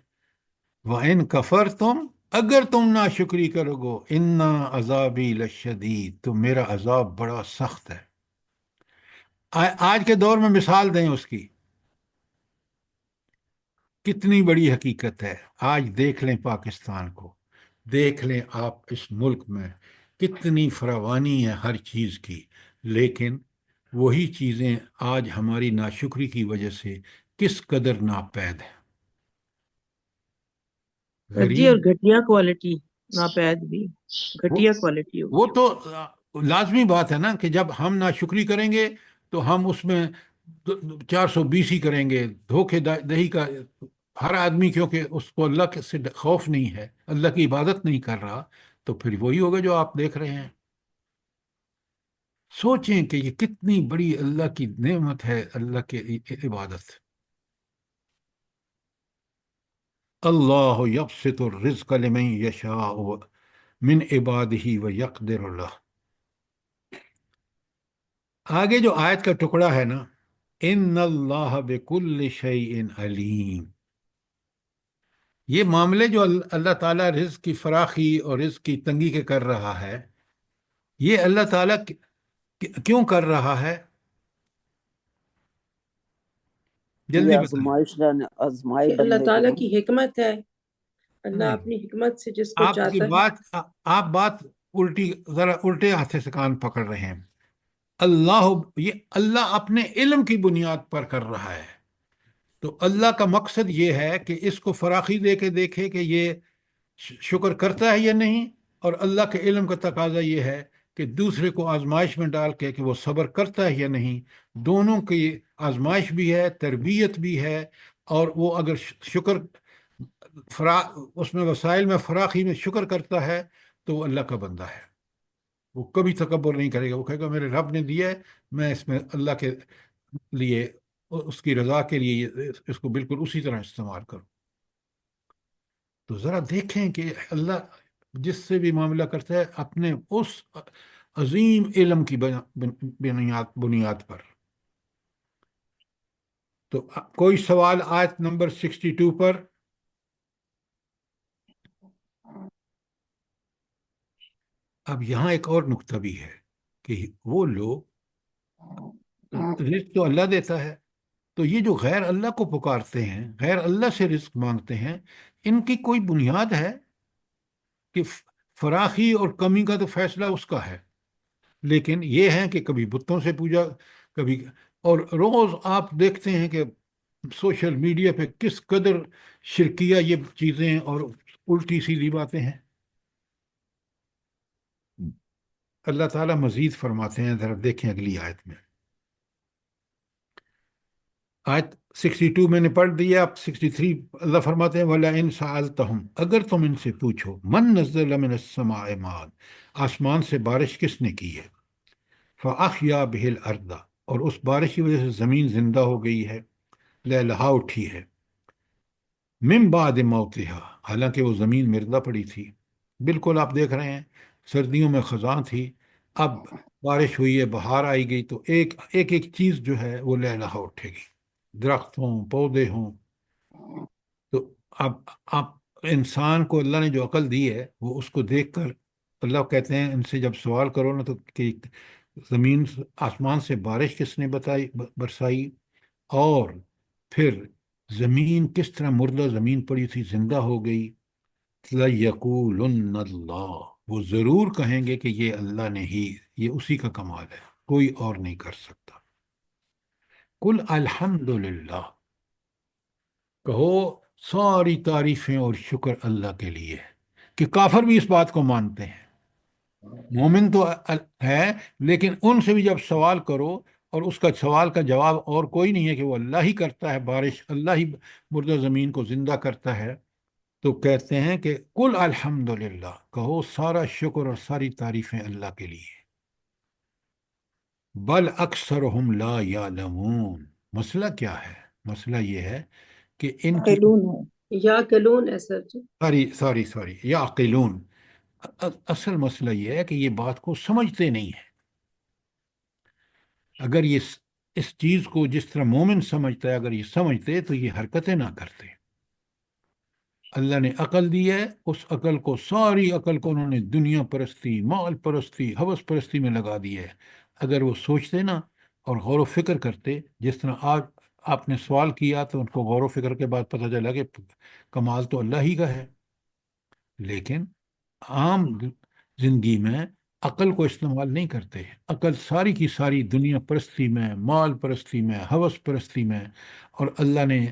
وَإِن كَفَرْتُمْ، اگر تم ناشکری کرو گو، اِنَّا عَذَابِي لَشَدِيدٌ، تو میرا عذاب بڑا سخت ہے۔ آج کے دور میں مثال دیں اس کی، کتنی بڑی حقیقت ہے۔ آج دیکھ لیں پاکستان کو، دیکھ لیں آپ اس ملک میں کتنی فراوانی ہے ہر چیز کی، لیکن وہی چیزیں آج ہماری ناشکری کی وجہ سے کس قدر ناپید ہیں۔ سر جی، اور غریب، گھٹیا کوالٹی، ناپید بھی، وہ گھٹیا کوالٹی ہوگی۔ وہ تو لازمی بات ہے نا کہ جب ہم ناشکری کریں گے تو ہم اس میں 420 ہی کریں گے، دھوکے دہی کا۔ ہر آدمی کیونکہ اس کو اللہ سے خوف نہیں ہے، اللہ کی عبادت نہیں کر رہا، تو پھر وہی ہوگا جو آپ دیکھ رہے ہیں۔ سوچیں کہ یہ کتنی بڑی اللہ کی نعمت ہے، اللہ کی عبادت۔ اللہ یبسط الرزق لمن یشاء من عبادہ ویقدر لہ۔ آگے جو آیت کا ٹکڑا ہے نا، ان اللہ بکل شیء علیم، یہ معاملے جو اللہ تعالیٰ رزق کی فراخی اور رزق کی تنگی کے کر رہا ہے، یہ اللہ تعالیٰ کیوں کر رہا ہے؟ یہ جلدی بتائیں۔ آزمائش آزمائے کہ اللہ بندے تعالیٰ کو۔ کی حکمت ہے، اللہ نہیں، اپنی حکمت سے جس کو آپ کی چاہتا ہے۔ بات، آپ بات الٹی، ذرا الٹے ہاتھے سے کان پکڑ رہے ہیں۔ اللہ، یہ اللہ اپنے علم کی بنیاد پر کر رہا ہے، تو اللہ کا مقصد یہ ہے کہ اس کو فراخی دے کے دیکھے کہ یہ شکر کرتا ہے یا نہیں، اور اللہ کے علم کا تقاضا یہ ہے کہ دوسرے کو آزمائش میں ڈال کے کہ وہ صبر کرتا ہے یا نہیں۔ دونوں کی آزمائش بھی ہے، تربیت بھی ہے، اور وہ اگر شکر اس میں وسائل میں فراخی میں شکر کرتا ہے تو وہ اللہ کا بندہ ہے۔ وہ کبھی تکبر نہیں کرے گا، وہ کہے گا میرے رب نے دیا ہے، میں اس میں اللہ کے لیے، اس کی رضا کے لیے اس کو بالکل اسی طرح استعمال کروں۔ تو ذرا دیکھیں کہ اللہ جس سے بھی معاملہ کرتا ہے اپنے اس عظیم علم کی بنیاد پر۔ تو کوئی سوال آیت نمبر 62 پر؟ اب یہاں ایک اور نقطہ بھی ہے کہ وہ لوگ، رزق تو اللہ دیتا ہے، تو یہ جو غیر اللہ کو پکارتے ہیں، غیر اللہ سے رزق مانگتے ہیں، ان کی کوئی بنیاد ہے کہ فراخی اور کمی کا تو فیصلہ اس کا ہے، لیکن یہ ہے کہ کبھی بتوں سے پوجا، کبھی، اور روز آپ دیکھتے ہیں کہ سوشل میڈیا پہ کس قدر شرکیہ یہ چیزیں اور الٹی سیدھی باتیں ہیں۔ اللہ تعالیٰ مزید فرماتے ہیں، ذرا دیکھیں اگلی آیت میں، آیت 62 میں نے پڑھ دیا، اب 63 اللہ فرماتے ہیں وَلَئِن سَأَلْتَهُمْ، اگر تم ان سے پوچھو، من نزل من السماء ماء، آسمان سے بارش کس نے کی ہے، فَأَحْيَا بِهِ الْأَرْضَ، اور اس بارش کی وجہ سے زمین زندہ ہو گئی ہے، لہلہا اٹھی ہے، من بعد موتها، حالانکہ وہ زمین مردہ پڑی تھی، بالکل آپ دیکھ رہے ہیں سردیوں میں خزاں تھی، اب بارش ہوئی ہے، بہار آئی گئی، تو ایک ایک چیز جو ہے وہ لہلہا اٹھے گی، درخت ہوں، پودے ہوں۔ تو اب آپ انسان کو اللہ نے جو عقل دی ہے، وہ اس کو دیکھ کر اللہ کہتے ہیں ان سے جب سوال کرو نا تو کہ زمین آسمان سے بارش کس نے برسائی، اور پھر زمین کس طرح مردہ زمین پڑی تھی زندہ ہو گئی، لَيَقُولُنَّ اللَّهُ، وہ ضرور کہیں گے کہ یہ اللہ نے ہی، یہ اسی کا کمال ہے، کوئی اور نہیں کر سکتا۔ قُلْ الحمدللہ، کہو ساری تعریفیں اور شکر اللہ کے لیے ہے، کہ کافر بھی اس بات کو مانتے ہیں، مومن تو ہے، لیکن ان سے بھی جب سوال کرو اور اس کا سوال کا جواب اور کوئی نہیں ہے کہ وہ اللہ ہی کرتا ہے بارش، اللہ ہی مردہ زمین کو زندہ کرتا ہے، تو کہتے ہیں کہ قل الحمدللہ، کہو سارا شکر اور ساری تعریفیں اللہ کے لیے، بل اکثرہم لا یعلمون، مسئلہ کیا ہے؟ مسئلہ یہ ہے کہ ان کی قیلون ہے۔ یا کلون ہے سر جی۔ سوری یعقلون، اصل مسئلہ یہ ہے کہ یہ بات کو سمجھتے نہیں ہیں۔ اگر یہ اس چیز کو جس طرح مومن سمجھتا ہے، اگر یہ سمجھتے تو یہ حرکتیں نہ کرتے۔ اللہ نے عقل دی ہے، اس عقل کو، ساری عقل کو انہوں نے دنیا پرستی، مال پرستی، ہوس پرستی میں لگا دی ہے۔ اگر وہ سوچتے نا اور غور و فکر کرتے، جس طرح آج آپ نے سوال کیا تو ان کو غور و فکر کے بعد پتہ چلا کہ کمال تو اللہ ہی کا ہے، لیکن عام زندگی میں عقل کو استعمال نہیں کرتے۔ عقل ساری کی ساری دنیا پرستی میں، مال پرستی میں، ہوس پرستی میں، اور اللہ نے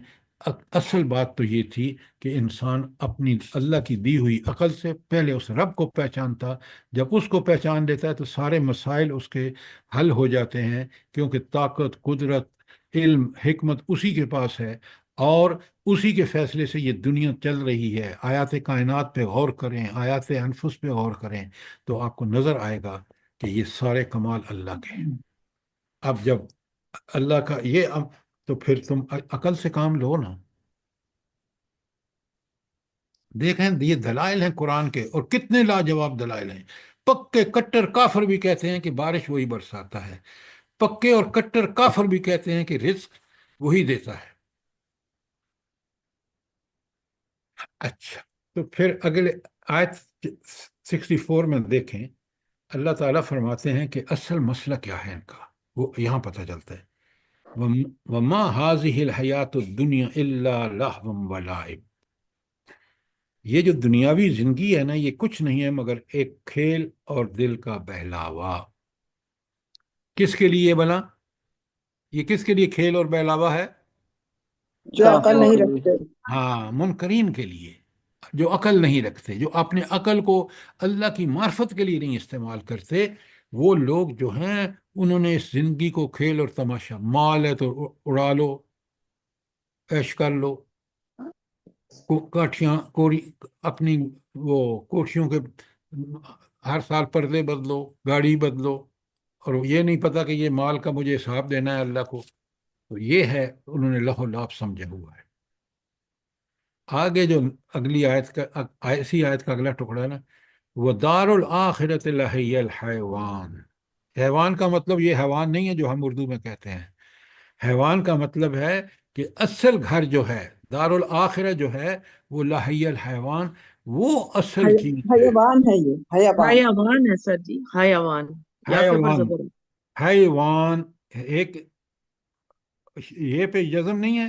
اصل بات تو یہ تھی کہ انسان اپنی اللہ کی دی ہوئی عقل سے پہلے اس رب کو پہچانتا، جب اس کو پہچان لیتا ہے تو سارے مسائل اس کے حل ہو جاتے ہیں، کیونکہ طاقت، قدرت، علم، حکمت اسی کے پاس ہے، اور اسی کے فیصلے سے یہ دنیا چل رہی ہے۔ آیات کائنات پہ غور کریں، آیات انفس پہ غور کریں، تو آپ کو نظر آئے گا کہ یہ سارے کمال اللہ کے ہیں۔ اب جب اللہ کا یہ، اب تو پھر تم عقل سے کام لو نا۔ دیکھیں یہ دلائل ہیں قرآن کے، اور کتنے لاجواب دلائل ہیں۔ پکے کٹر کافر بھی کہتے ہیں کہ بارش وہی برساتا ہے، پکے اور کٹر کافر بھی کہتے ہیں کہ رزق وہی دیتا ہے۔ اچھا، تو پھر اگلے آیت 64 میں دیکھیں، اللہ تعالیٰ فرماتے ہیں کہ اصل مسئلہ کیا ہے ان کا، وہ یہاں پتہ چلتا ہے، وَمَا هَذِهِ الْحَيَاةُ الدُّنْيَا إِلَّا لَهْوٌ وَلَعِبٌ، یہ جو دنیاوی زندگی ہے نا، یہ کچھ نہیں ہے مگر ایک کھیل اور دل کا بہلاوا۔ کس کے لیے بھلا؟ یہ کس کے لیے کھیل اور بہلاوا ہے؟ جو عقل نہیں کافر، رکھتے۔ ہاں، منکرین کے لیے، جو عقل نہیں رکھتے، جو اپنے عقل کو اللہ کی معرفت کے لیے نہیں استعمال کرتے، وہ لوگ جو ہیں انہوں نے اس زندگی کو کھیل اور تماشا، مال ہے تو اڑا لو، عیش کر لو، کاٹھیاں کوری، اپنی وہ کوٹھیوں کے ہر سال پردے بدلو، گاڑی بدلو، اور یہ نہیں پتا کہ یہ مال کا مجھے حساب دینا ہے اللہ کو، تو یہ ہے انہوں نے لہو لعب سمجھا ہوا ہے۔ آگے جو اگلی آیت کا، ایسی آیت کا اگلا ٹکڑا ہے نا، وَدَارُ الْآخِرَةِ لَهِيَ الْحَيْوَانُ، حیوان کا مطلب یہ حیوان نہیں ہے جو ہم اردو میں کہتے ہیں، حیوان کا مطلب ہے کہ اصل گھر جو ہے، دار الآخرہ جو ہے، وہ لَهِيَ الْحَيْوَانُ، وہ اصل چیز ہے۔ حیوان ہے، یہ حیوان۔ حیوان ہے سر جی، حیوان، یا کے پر حیوان، زبر ہے۔ حیوان ایک یہ پہ جزم نہیں ہے؟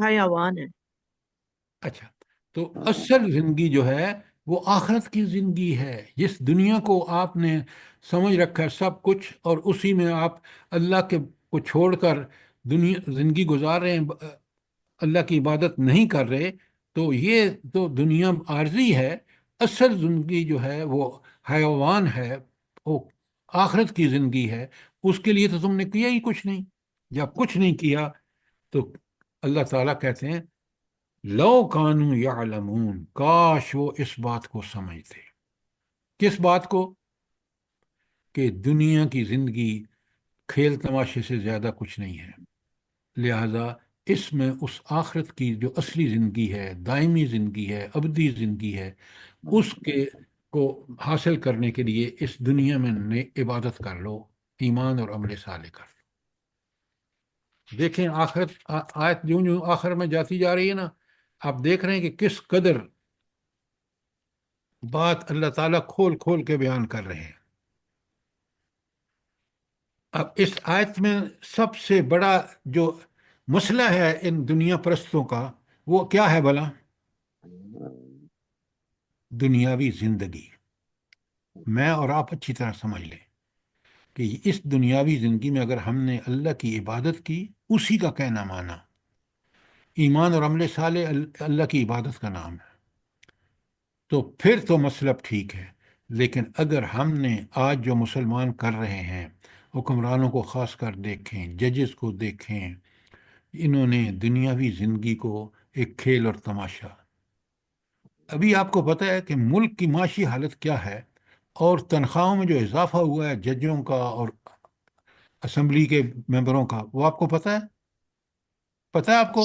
حیوان ہے. اچھا، تو اصل زندگی جو ہے وہ آخرت کی زندگی ہے. جس دنیا کو آپ نے سمجھ رکھا ہے سب کچھ، اور اسی میں آپ اللہ کے کو چھوڑ کر دنیا زندگی گزار رہے ہیں، اللہ کی عبادت نہیں کر رہے، تو یہ تو دنیا عارضی ہے. اصل زندگی جو ہے وہ حیوان ہے، وہ آخرت کی زندگی ہے. اس کے لیے تو تم نے کیا ہی کچھ نہیں. جب کچھ نہیں کیا تو اللہ تعالیٰ کہتے ہیں لو کانوا یعلمون، کاش وہ اس بات کو سمجھتے. کس بات کو؟ کہ دنیا کی زندگی کھیل تماشے سے زیادہ کچھ نہیں ہے. لہذا اس میں اس آخرت کی جو اصلی زندگی ہے، دائمی زندگی ہے، ابدی زندگی ہے، اس کے کو حاصل کرنے کے لیے اس دنیا میں عبادت کر لو، ایمان اور عمل صالح کر لو. دیکھیں آخرت آیت جو جو آخر میں جاتی جا رہی ہے نا، آپ دیکھ رہے ہیں کہ کس قدر بات اللہ تعالیٰ کھول کھول کے بیان کر رہے ہیں. اب اس آیت میں سب سے بڑا جو مسئلہ ہے ان دنیا پرستوں کا وہ کیا ہے بھلا؟ دنیاوی زندگی. میں اور آپ اچھی طرح سمجھ لیں کہ اس دنیاوی زندگی میں اگر ہم نے اللہ کی عبادت کی، اسی کا کہنا مانا. ایمان اور عمل صالح اللہ کی عبادت کا نام ہے، تو پھر تو مسلب ٹھیک ہے. لیکن اگر ہم نے آج جو مسلمان کر رہے ہیں، حکمرانوں کو خاص کر دیکھیں، ججز کو دیکھیں، انہوں نے دنیاوی زندگی کو ایک کھیل اور تماشا. ابھی آپ کو پتہ ہے کہ ملک کی معاشی حالت کیا ہے، اور تنخواہوں میں جو اضافہ ہوا ہے ججوں کا اور اسمبلی کے ممبروں کا، وہ آپ کو پتہ ہے؟ پتہ ہے آپ کو؟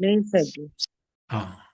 نہیں سر جی. ہاں،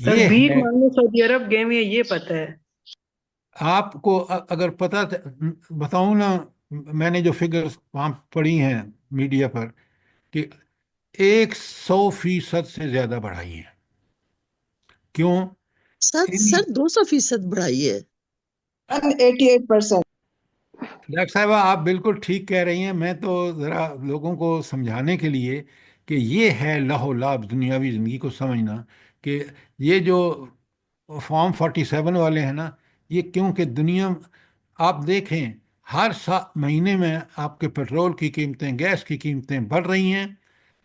سر یہ بھیک ہے. مانگنے سعودی عرب گئے ہوئے ہیں، یہ پتہ ہے. آپ کو اگر پتہ بتاؤں نا، میں نے جو فگرز وہاں پڑھی ہیں میڈیا پر، کہ 100% سے زیادہ بڑھائی ہیں. کیوں؟ سر 200% بڑھائی ہے. 188%. ڈاکٹر صاحبہ آپ بالکل ٹھیک کہہ رہی ہیں. میں تو ذرا لوگوں کو سمجھانے کے لیے کہ یہ ہے لاہ و لعب دنیاوی زندگی کو سمجھنا، کہ یہ جو فارم 47 والے ہیں نا، یہ کیونکہ دنیا آپ دیکھیں ہر مہینے میں آپ کے پیٹرول کی قیمتیں، گیس کی قیمتیں بڑھ رہی ہیں،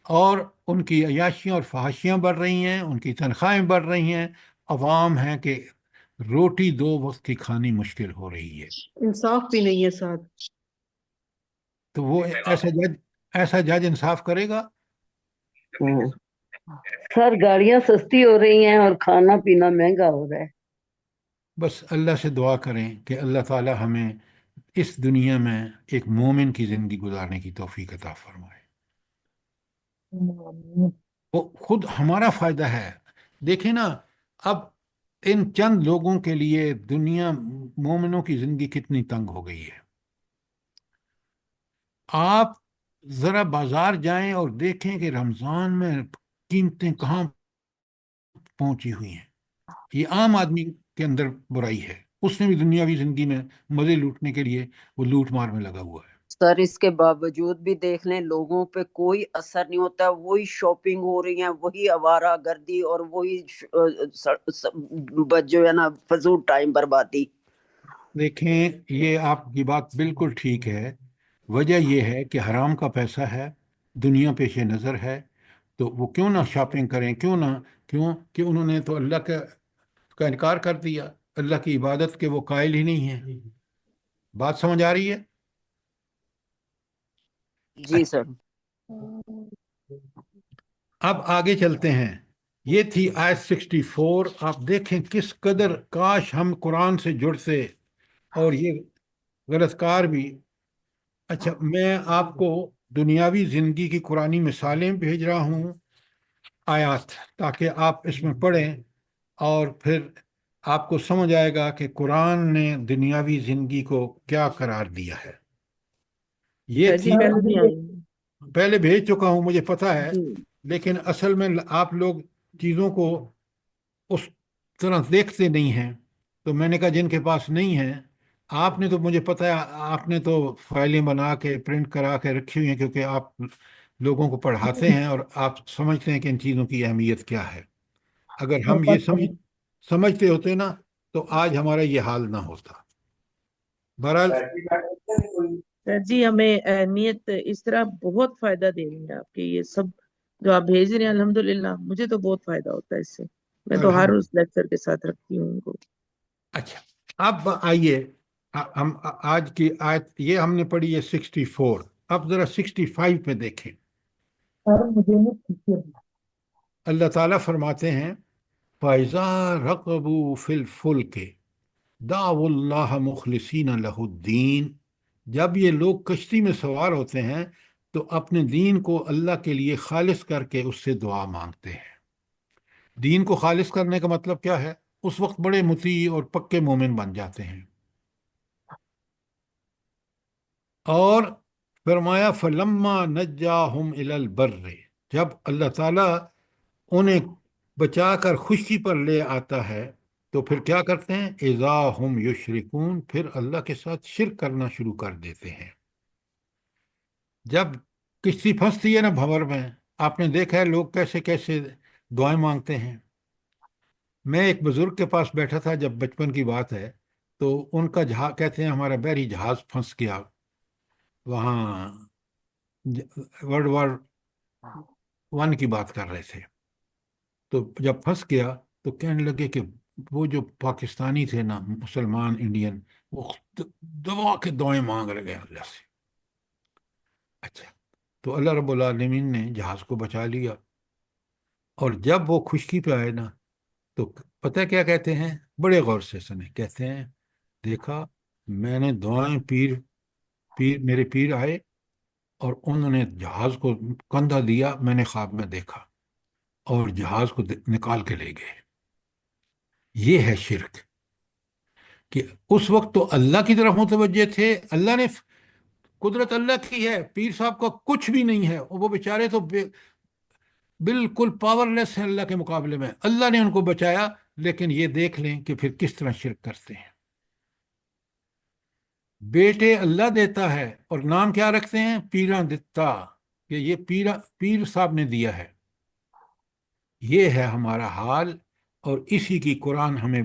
اور ان کی عیاشیاں اور فحاشیاں بڑھ رہی ہیں، ان کی تنخواہیں بڑھ رہی ہیں. عوام ہیں کہ روٹی 2 وقت کی کھانی مشکل ہو رہی ہے. انصاف بھی نہیں ہے ساتھ. تو وہ ایسا جج انصاف کرے گا؟ سر گاڑیاں سستی ہو رہی ہیں اور کھانا پینا مہنگا ہو رہا ہے. بس اللہ سے دعا کریں کہ اللہ تعالی ہمیں اس دنیا میں ایک مومن کی زندگی گزارنے کی توفیق عطا فرمائے. وہ خود ہمارا فائدہ ہے. دیکھیں نا، اب ان چند لوگوں کے لیے دنیا مومنوں کی زندگی کتنی تنگ ہو گئی ہے. آپ ذرا بازار جائیں اور دیکھیں کہ رمضان میں قیمتیں کہاں پہنچی ہوئی ہیں. یہ عام آدمی کے اندر برائی ہے، اس نے بھی دنیاوی زندگی میں مزے لوٹنے کے لیے وہ لوٹ مار میں لگا ہوا ہے. سر اس کے باوجود بھی دیکھ لیں لوگوں پہ کوئی اثر نہیں ہوتا. وہی شاپنگ ہو رہی ہیں، وہی آوارہ گردی، اور وہی جو ہے نا فضول ٹائم بربادی. دیکھیں یہ آپ کی بات بالکل ٹھیک ہے. وجہ یہ ہے کہ حرام کا پیسہ ہے، دنیا پیش نظر ہے، تو وہ کیوں نہ شاپنگ کریں، کیوں کہ انہوں نے تو اللہ کا انکار کر دیا، اللہ کی عبادت کے وہ قائل ہی نہیں ہیں. بات سمجھ آ رہی ہے؟ جی سر. اب آگے چلتے ہیں. یہ تھی آیت 64. آپ دیکھیں کس قدر کاش ہم قرآن سے جڑتے، اور یہ غلط کار بھی. اچھا، میں آپ کو دنیاوی زندگی کی قرآنی مثالیں بھیج رہا ہوں، آیات، تاکہ آپ اس میں پڑھیں اور پھر آپ کو سمجھ آئے گا کہ قرآن نے دنیاوی زندگی کو کیا قرار دیا ہے. یہ سر جی تھی، پہلے بھی آئی ہیں. پہلے بھیج چکا ہوں مجھے پتہ ہے، جی لیکن اصل میں آپ لوگ چیزوں کو اس طرح دیکھتے نہیں ہیں، تو میں نے کہا جن کے پاس نہیں ہیں آپ نے تو مجھے پتہ ہے، آپ نے تو فائلیں بنا کے پرنٹ کرا کے رکھی ہوئی ہیں، کیونکہ آپ لوگوں کو پڑھاتے ہیں اور آپ سمجھتے ہیں کہ ان چیزوں کی اہمیت کیا ہے۔ اگر ہم یہ سمجھتے ہوتے نا تو آج ہمارا یہ حال نہ ہوتا۔ بہرحال سر جی ہمیں اہمیت اس طرح بہت فائدہ دے رہی ہیں آپ کے یہ سب جو آپ بھیج رہے ہیں، الحمدللہ مجھے تو بہت فائدہ ہوتا ہے اس سے، میں تو ہر اس لیکچر کے ساتھ رکھتی ہوں ان کو۔ اچھا، اب آئیے ہم آج کی آیت یہ ہم نے پڑھی ہے 64، اب ذرا 65 پہ دیکھیں۔ اللہ تعالیٰ فرماتے ہیں فَإِذَا رَقَبُوا فِي الْفُلْكِ دَعَوُا اللَّهَ مُخْلِصِينَ لَهُ الدِّينَ، جب یہ لوگ کشتی میں سوار ہوتے ہیں تو اپنے دین کو اللہ کے لیے خالص کر کے اس سے دعا مانگتے ہیں۔ دین کو خالص کرنے کا مطلب کیا ہے؟ اس وقت بڑے مطیع اور پکے مومن بن جاتے ہیں۔ اور فرمایا فَلَمَّا نَجَّاهُمْ إِلَى الْبَرِّ، جب اللہ تعالیٰ انہیں بچا کر خشکی پر لے آتا ہے تو پھر کیا کرتے ہیں؟ اذا ہم یشرکون، پھر اللہ کے ساتھ شرک کرنا شروع کر دیتے ہیں۔ جب کشتی پھنستی ہے نا بھنور میں، آپ نے دیکھا ہے لوگ کیسے کیسے دعائیں مانگتے ہیں۔ میں ایک بزرگ کے پاس بیٹھا تھا، جب بچپن کی بات ہے، تو ان کا جہاز، کہتے ہیں ہمارا بحری جہاز پھنس گیا وہاں، ورلڈ وار 1 کی بات کر رہے تھے۔ تو جب پھنس گیا تو کہنے لگے کہ وہ جو پاکستانی تھے نا، مسلمان انڈین، وہ دعا کے دعائیں مانگ رہے ہیں اللہ سے۔ اچھا، تو اللہ رب العالمین نے جہاز کو بچا لیا، اور جب وہ خشکی پہ آئے نا تو پتہ کیا کہتے ہیں؟ بڑے غور سے سنیں، کہتے ہیں دیکھا میں نے دعائیں میرے پیر آئے اور انہوں نے جہاز کو کندھا دیا، میں نے خواب میں دیکھا اور جہاز کو نکال کے لے گئے۔ یہ ہے شرک، کہ اس وقت تو اللہ کی طرف متوجہ تھے، اللہ نے قدرت اللہ کی ہے، پیر صاحب کا کچھ بھی نہیں ہے، وہ بیچارے تو بالکل پاور لیس ہیں اللہ کے مقابلے میں، اللہ نے ان کو بچایا۔ لیکن یہ دیکھ لیں کہ پھر کس طرح شرک کرتے ہیں۔ بیٹے اللہ دیتا ہے اور نام کیا رکھتے ہیں؟ پیراں دتا، کہ یہ پیر صاحب نے دیا ہے۔ یہ ہے ہمارا حال، اور اسی کی قرآن ہمیں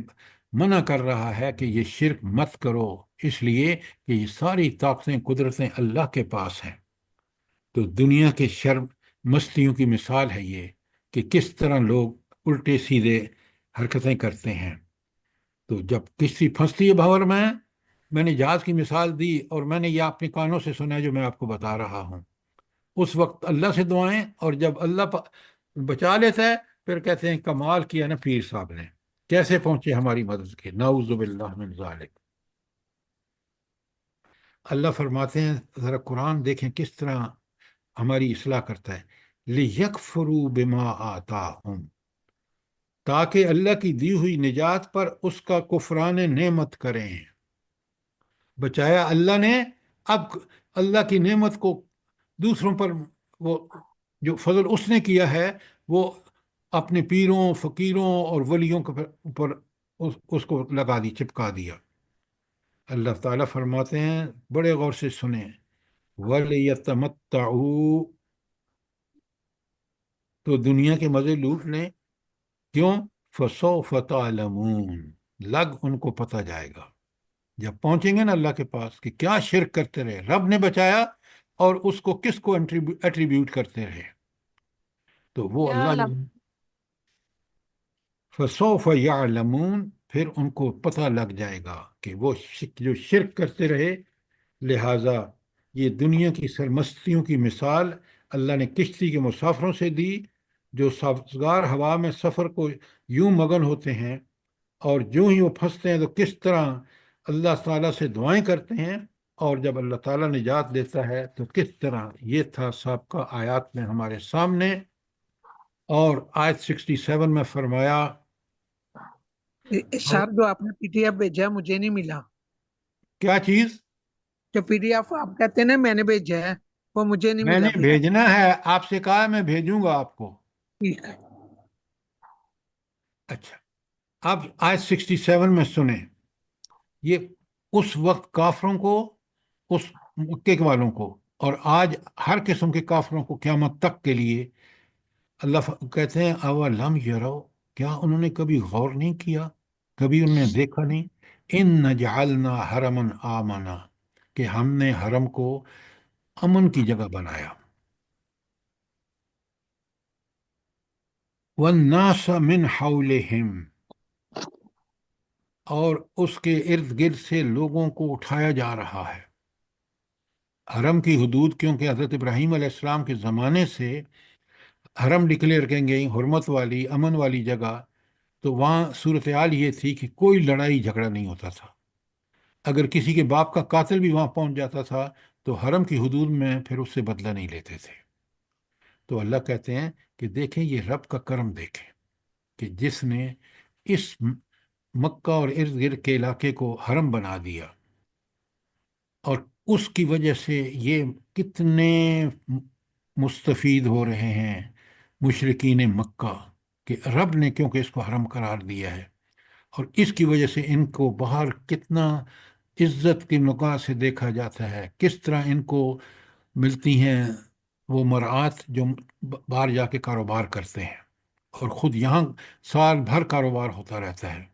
منع کر رہا ہے کہ یہ شرک مت کرو، اس لیے کہ یہ ساری طاقتیں قدرتیں اللہ کے پاس ہیں۔ تو دنیا کے شرم مستیوں کی مثال ہے یہ، کہ کس طرح لوگ الٹے سیدھے حرکتیں کرتے ہیں۔ تو جب کشتی پھنستی ہے بھنور میں نے جہاز کی مثال دی، اور میں نے یہ اپنے کانوں سے سنا ہے جو میں آپ کو بتا رہا ہوں۔ اس وقت اللہ سے دعائیں، اور جب اللہ بچا لیتا ہے پھر کہتے ہیں کمال کیا نا پیر صاحب نے، کیسے پہنچے ہماری مدد کے۔ نعوذ باللہ من ذالک۔ اللہ فرماتے ہیں، ذرا قرآن دیکھیں کس طرح ہماری اصلاح کرتا ہے، لِيَكْفُرُوا بِمَا آتَاهُمْ، تاکہ اللہ کی دی ہوئی نجات پر اس کا کفران نعمت کریں۔ بچایا اللہ نے، اب اللہ کی نعمت کو دوسروں پر، وہ جو فضل اس نے کیا ہے وہ اپنے پیروں، فقیروں اور ولیوں کے اوپر اس کو لگا دی، چپکا دیا۔ اللہ تعالیٰ فرماتے ہیں، بڑے غور سے سنیں، وَلِيَتَمَتَّعُوا، تو دنیا کے مزے لوٹ لیں۔ کیوں؟ فَسَوْفَ تَعْلَمُونَ، لگ ان کو پتہ جائے گا جب پہنچیں گے نا اللہ کے پاس، کہ کیا شرک کرتے رہے، رب نے بچایا اور اس کو کس کو ایٹریبیوٹ کرتے رہے۔ تو وہ اللہ فَسَوْفَ يَعْلَمُونَ، پھر ان کو پتہ لگ جائے گا کہ وہ جو شرک کرتے رہے۔ لہٰذا یہ دنیا کی سرمستیوں کی مثال اللہ نے کشتی کے مسافروں سے دی، جو سبزگار ہوا میں سفر کو یوں مگن ہوتے ہیں، اور جو ہی وہ پھنستے ہیں تو کس طرح اللہ تعالیٰ سے دعائیں کرتے ہیں، اور جب اللہ تعالیٰ نجات دیتا ہے تو کس طرح۔ یہ تھا سابقہ آیات میں ہمارے سامنے، اور آیت 67 میں فرمایا، سر جو آپ نے پی ڈی ایف بھیجا مجھے نہیں ملا، کیا چیز؟ جو پی ڈی ایف آپ کہتے ہیں نا میں نے بھیجا ہے وہ مجھے نہیں میں ملا۔ نے بھیجنا ہے، آپ سے کہا میں بھیجوں گا آپ کو۔ ٹھیک ہے۔ اچھا، اب آیت 67 میں سنیں، یہ اس وقت کافروں کو، اس مکے والوں کو، اور آج ہر قسم کے کافروں کو قیامت تک کے لیے اللہ کہتے ہیں اولم یرو، کیا انہوں نے کبھی غور نہیں کیا، کبھی انہوں نے دیکھا نہیں، ان جعلنا حرمن آمنا، کہ ہم نے حرم کو امن کی جگہ بنایا، والناس من حولہم، اور اس کے ارد گرد سے لوگوں کو اٹھایا جا رہا ہے۔ حرم کی حدود، کیونکہ حضرت ابراہیم علیہ السلام کے زمانے سے حرم ڈکلیئر کریں گے حرمت والی امن والی جگہ، تو وہاں صورتحال یہ تھی کہ کوئی لڑائی جھگڑا نہیں ہوتا تھا۔ اگر کسی کے باپ کا قاتل بھی وہاں پہنچ جاتا تھا تو حرم کی حدود میں پھر اس سے بدلہ نہیں لیتے تھے۔ تو اللہ کہتے ہیں کہ دیکھیں یہ رب کا کرم دیکھیں کہ جس نے اس مکہ اور ارد گرد کے علاقے کو حرم بنا دیا، اور اس کی وجہ سے یہ کتنے مستفید ہو رہے ہیں مشرکین مکہ، کہ رب نے کیونکہ اس کو حرم قرار دیا ہے، اور اس کی وجہ سے ان کو باہر کتنا عزت کی نگاہ سے دیکھا جاتا ہے، کس طرح ان کو ملتی ہیں وہ مرآت جو باہر جا کے کاروبار کرتے ہیں، اور خود یہاں سال بھر کاروبار ہوتا رہتا ہے۔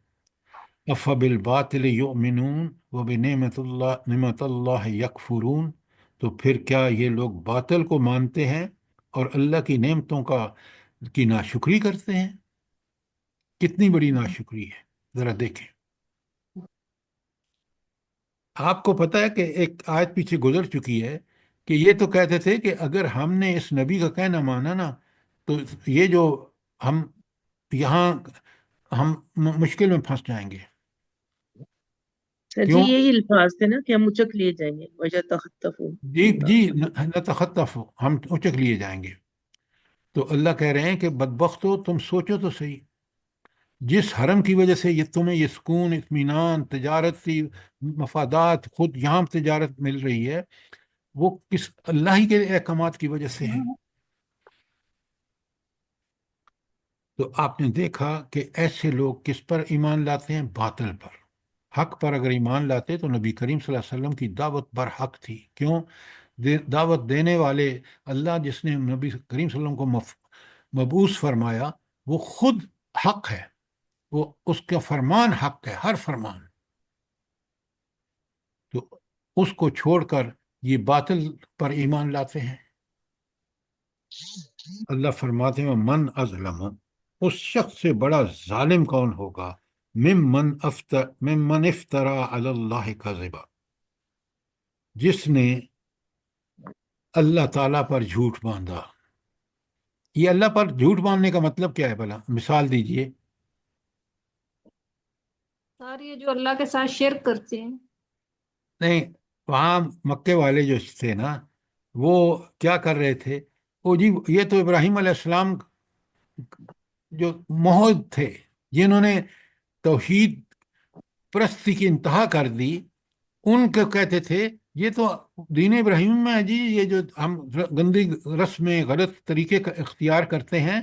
افبالباطل یؤمنون نعمت اللہ یکفرون، تو پھر کیا یہ لوگ باطل کو مانتے ہیں اور اللہ کی نعمتوں کی ناشکری کرتے ہیں؟ کتنی بڑی ناشکری ہے، ذرا دیکھیں۔ آپ کو پتہ ہے کہ ایک آیت پیچھے گزر چکی ہے کہ یہ تو کہتے تھے کہ اگر ہم نے اس نبی کا کہنا مانا نا تو یہ جو ہم یہاں ہم مشکل میں پھنس جائیں گے۔ سر جی کیوں؟ یہی الفاظ تھے نا کہ ہم اچک لیے جائیں گے، وجہ تخطف جی نتخطف، ہم اچک لیے جائیں گے۔ تو اللہ کہہ رہے ہیں کہ بدبختو، تم سوچو تو صحیح، جس حرم کی وجہ سے تمہیں یہ سکون، اطمینان، تجارتی مفادات، خود یہاں تجارت مل رہی ہے، وہ کس اللہ ہی کے احکامات کی وجہ سے ہے۔ تو آپ نے دیکھا کہ ایسے لوگ کس پر ایمان لاتے ہیں؟ باطل پر۔ حق پر اگر ایمان لاتے تو نبی کریم صلی اللہ علیہ وسلم کی دعوت برحق تھی۔ کیوں؟ دعوت دینے والے اللہ جس نے نبی کریم صلی اللہ علیہ وسلم کو مبعوث فرمایا، وہ خود حق ہے، وہ اس کا فرمان حق ہے، ہر فرمان۔ تو اس کو چھوڑ کر یہ باطل پر ایمان لاتے ہیں۔ اللہ فرماتے ہیں من ازلم، اس شخص سے بڑا ظالم کون ہوگا، ممن افترا علی اللہ کذبا، جس نے اللہ تعالیٰ پر جھوٹ باندھا۔ یہ اللہ پر جھوٹ باندھنے کا مطلب کیا ہے بھلا؟ مثال دیجئے۔ سر یہ جو اللہ کے ساتھ شرک کرتے ہیں۔ نہیں، وہاں مکے والے جو تھے نا، وہ کیا کر رہے تھے؟ وہ جی یہ تو ابراہیم علیہ السلام جو موحد تھے، جنہوں نے توحید پرستی کی انتہا کر دی، ان کو کہتے تھے یہ تو دین ابراہیم میں ہے جی، یہ جو ہم گندی رسمیں غلط طریقے کا اختیار کرتے ہیں،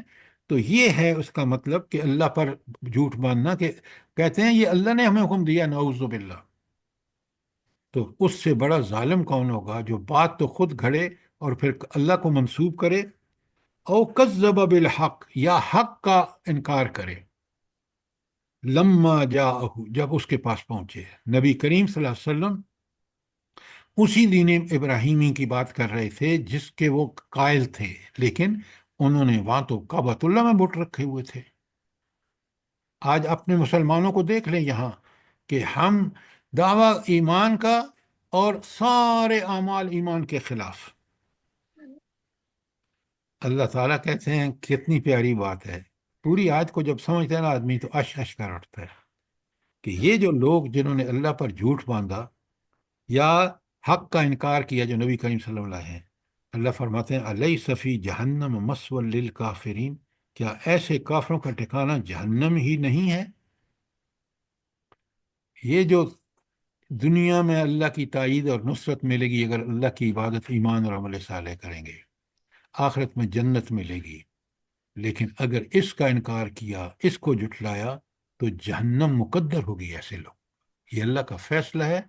تو یہ ہے اس کا مطلب کہ اللہ پر جھوٹ باندھنا، کہ کہتے ہیں یہ اللہ نے ہمیں حکم دیا، نعوذ باللہ۔ تو اس سے بڑا ظالم کون ہوگا جو بات تو خود گھڑے اور پھر اللہ کو منسوب کرے، او کذب بالحق، یا حق کا انکار کرے، لما جاءہ، جب اس کے پاس پہنچے۔ نبی کریم صلی اللہ علیہ وسلم اسی دین ابراہیمی کی بات کر رہے تھے جس کے وہ قائل تھے، لیکن انہوں نے وہاں تو کعبۃ اللہ میں بت رکھے ہوئے تھے۔ آج اپنے مسلمانوں کو دیکھ لیں یہاں کہ ہم دعویٰ ایمان کا اور سارے اعمال ایمان کے خلاف۔ اللہ تعالیٰ کہتے ہیں کتنی پیاری بات ہے، پوری آیت کو جب سمجھتے ہیں نا آدمی تو اش اش کر اٹھتا ہے کہ یہ جو لوگ جنہوں نے اللہ پر جھوٹ باندھا یا حق کا انکار کیا جو نبی کریم صلی اللہ علیہ وسلم ہیں، اللہ فرماتے ہیں الیس فی جہنم مثوی للکافرین، کیا ایسے کافروں کا ٹھکانہ جہنم ہی نہیں ہے؟ یہ جو دنیا میں اللہ کی تائید اور نصرت ملے گی اگر اللہ کی عبادت، ایمان اور عمل صالح کریں گے، آخرت میں جنت ملے گی، لیکن اگر اس کا انکار کیا، اس کو جھٹلایا، تو جہنم مقدر ہوگی ایسے لوگ۔ یہ اللہ کا فیصلہ ہے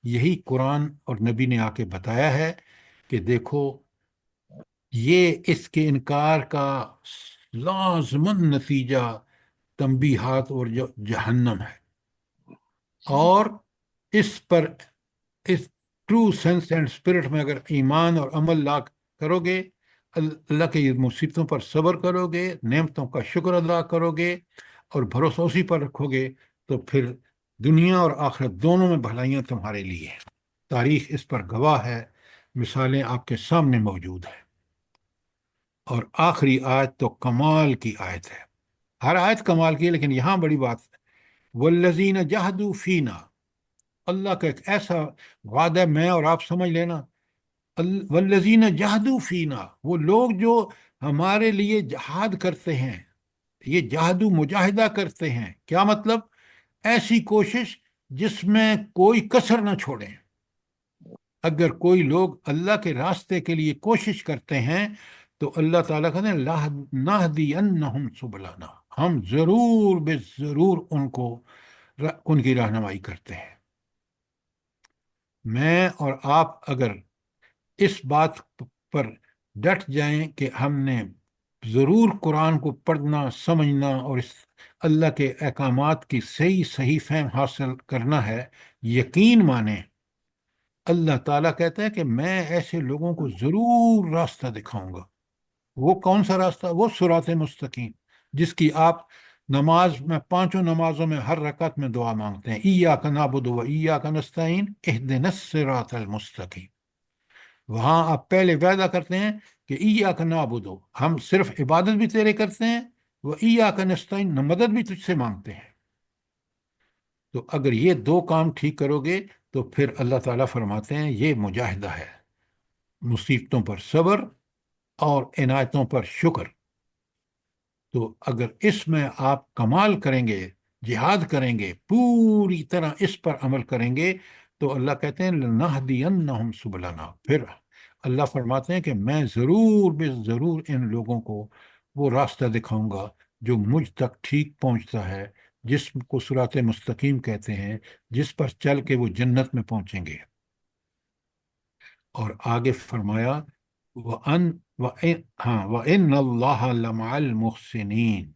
یہی قرآن اور نبی نے آ کے بتایا ہے کہ دیکھو یہ اس کے انکار کا لازمن نتیجہ تنبیہات اور جو جہنم ہے، اور اس پر اس ٹرو سینس اینڈ اسپرٹ میں اگر ایمان اور عمل لا کرو گے، اللہ کی مصیبتوں پر صبر کرو گے، نعمتوں کا شکر ادا کرو گے اور بھروسہ اسی پر رکھو گے، تو پھر دنیا اور آخرت دونوں میں بھلائیاں تمہارے لیے ہیں۔ تاریخ اس پر گواہ ہے، مثالیں آپ کے سامنے موجود ہیں۔ اور آخری آیت تو کمال کی آیت ہے، ہر آیت کمال کی ہے، لیکن یہاں بڑی بات ہے، والذین جاہدوا فینا، اللہ کا ایک ایسا وعدہ ہے، میں اور آپ سمجھ لینا، والذین جاہدوا فینا، وہ لوگ جو ہمارے لیے جہاد کرتے ہیں، یہ جہادو مجاہدہ کرتے ہیں، کیا مطلب؟ ایسی کوشش جس میں کوئی کسر نہ چھوڑیں۔ اگر کوئی لوگ اللہ کے راستے کے لیے کوشش کرتے ہیں تو اللہ تعالیٰ کہتے ہیں نہدینہم سبلنا، ہم ضرور بے ضرور ان کی رہنمائی کرتے ہیں۔ میں اور آپ اگر اس بات پر ڈٹ جائیں کہ ہم نے ضرور قرآن کو پڑھنا، سمجھنا اور اس اللہ کے احکامات کی صحیح فہم حاصل کرنا ہے، یقین مانیں اللہ تعالیٰ کہتا ہے کہ میں ایسے لوگوں کو ضرور راستہ دکھاؤں گا۔ وہ کون سا راستہ؟ وہ صراط مستقیم، جس کی آپ نماز میں، پانچوں نمازوں میں ہر رکعت میں دعا مانگتے ہیں، ایاک نعبد و ایاک نستعین اہدنا الصراط المستقیم۔ وہاں آپ پہلے وعدہ کرتے ہیں کہ ایاک نعبد، ہم صرف عبادت بھی تیرے کرتے ہیں، وہ ایاک نستعین، مدد بھی تجھ سے مانگتے ہیں۔ تو اگر یہ دو کام ٹھیک کرو گے تو پھر اللہ تعالیٰ فرماتے ہیں یہ مجاہدہ ہے، مصیبتوں پر صبر اور عنایتوں پر شکر۔ تو اگر اس میں آپ کمال کریں گے، جہاد کریں گے، پوری طرح اس پر عمل کریں گے، تو اللہ کہتے ہیں لنہدینہم سبلنا، پھر اللہ فرماتے ہیں کہ میں ضرور بے ضرور ان لوگوں کو وہ راستہ دکھاؤں گا جو مجھ تک ٹھیک پہنچتا ہے، جس کو صراط مستقیم کہتے ہیں، جس پر چل کے وہ جنت میں پہنچیں گے۔ اور آگے فرمایا وَإِنَّ اللَّهَ لَمَعَ الْمُحْسِنِينَ،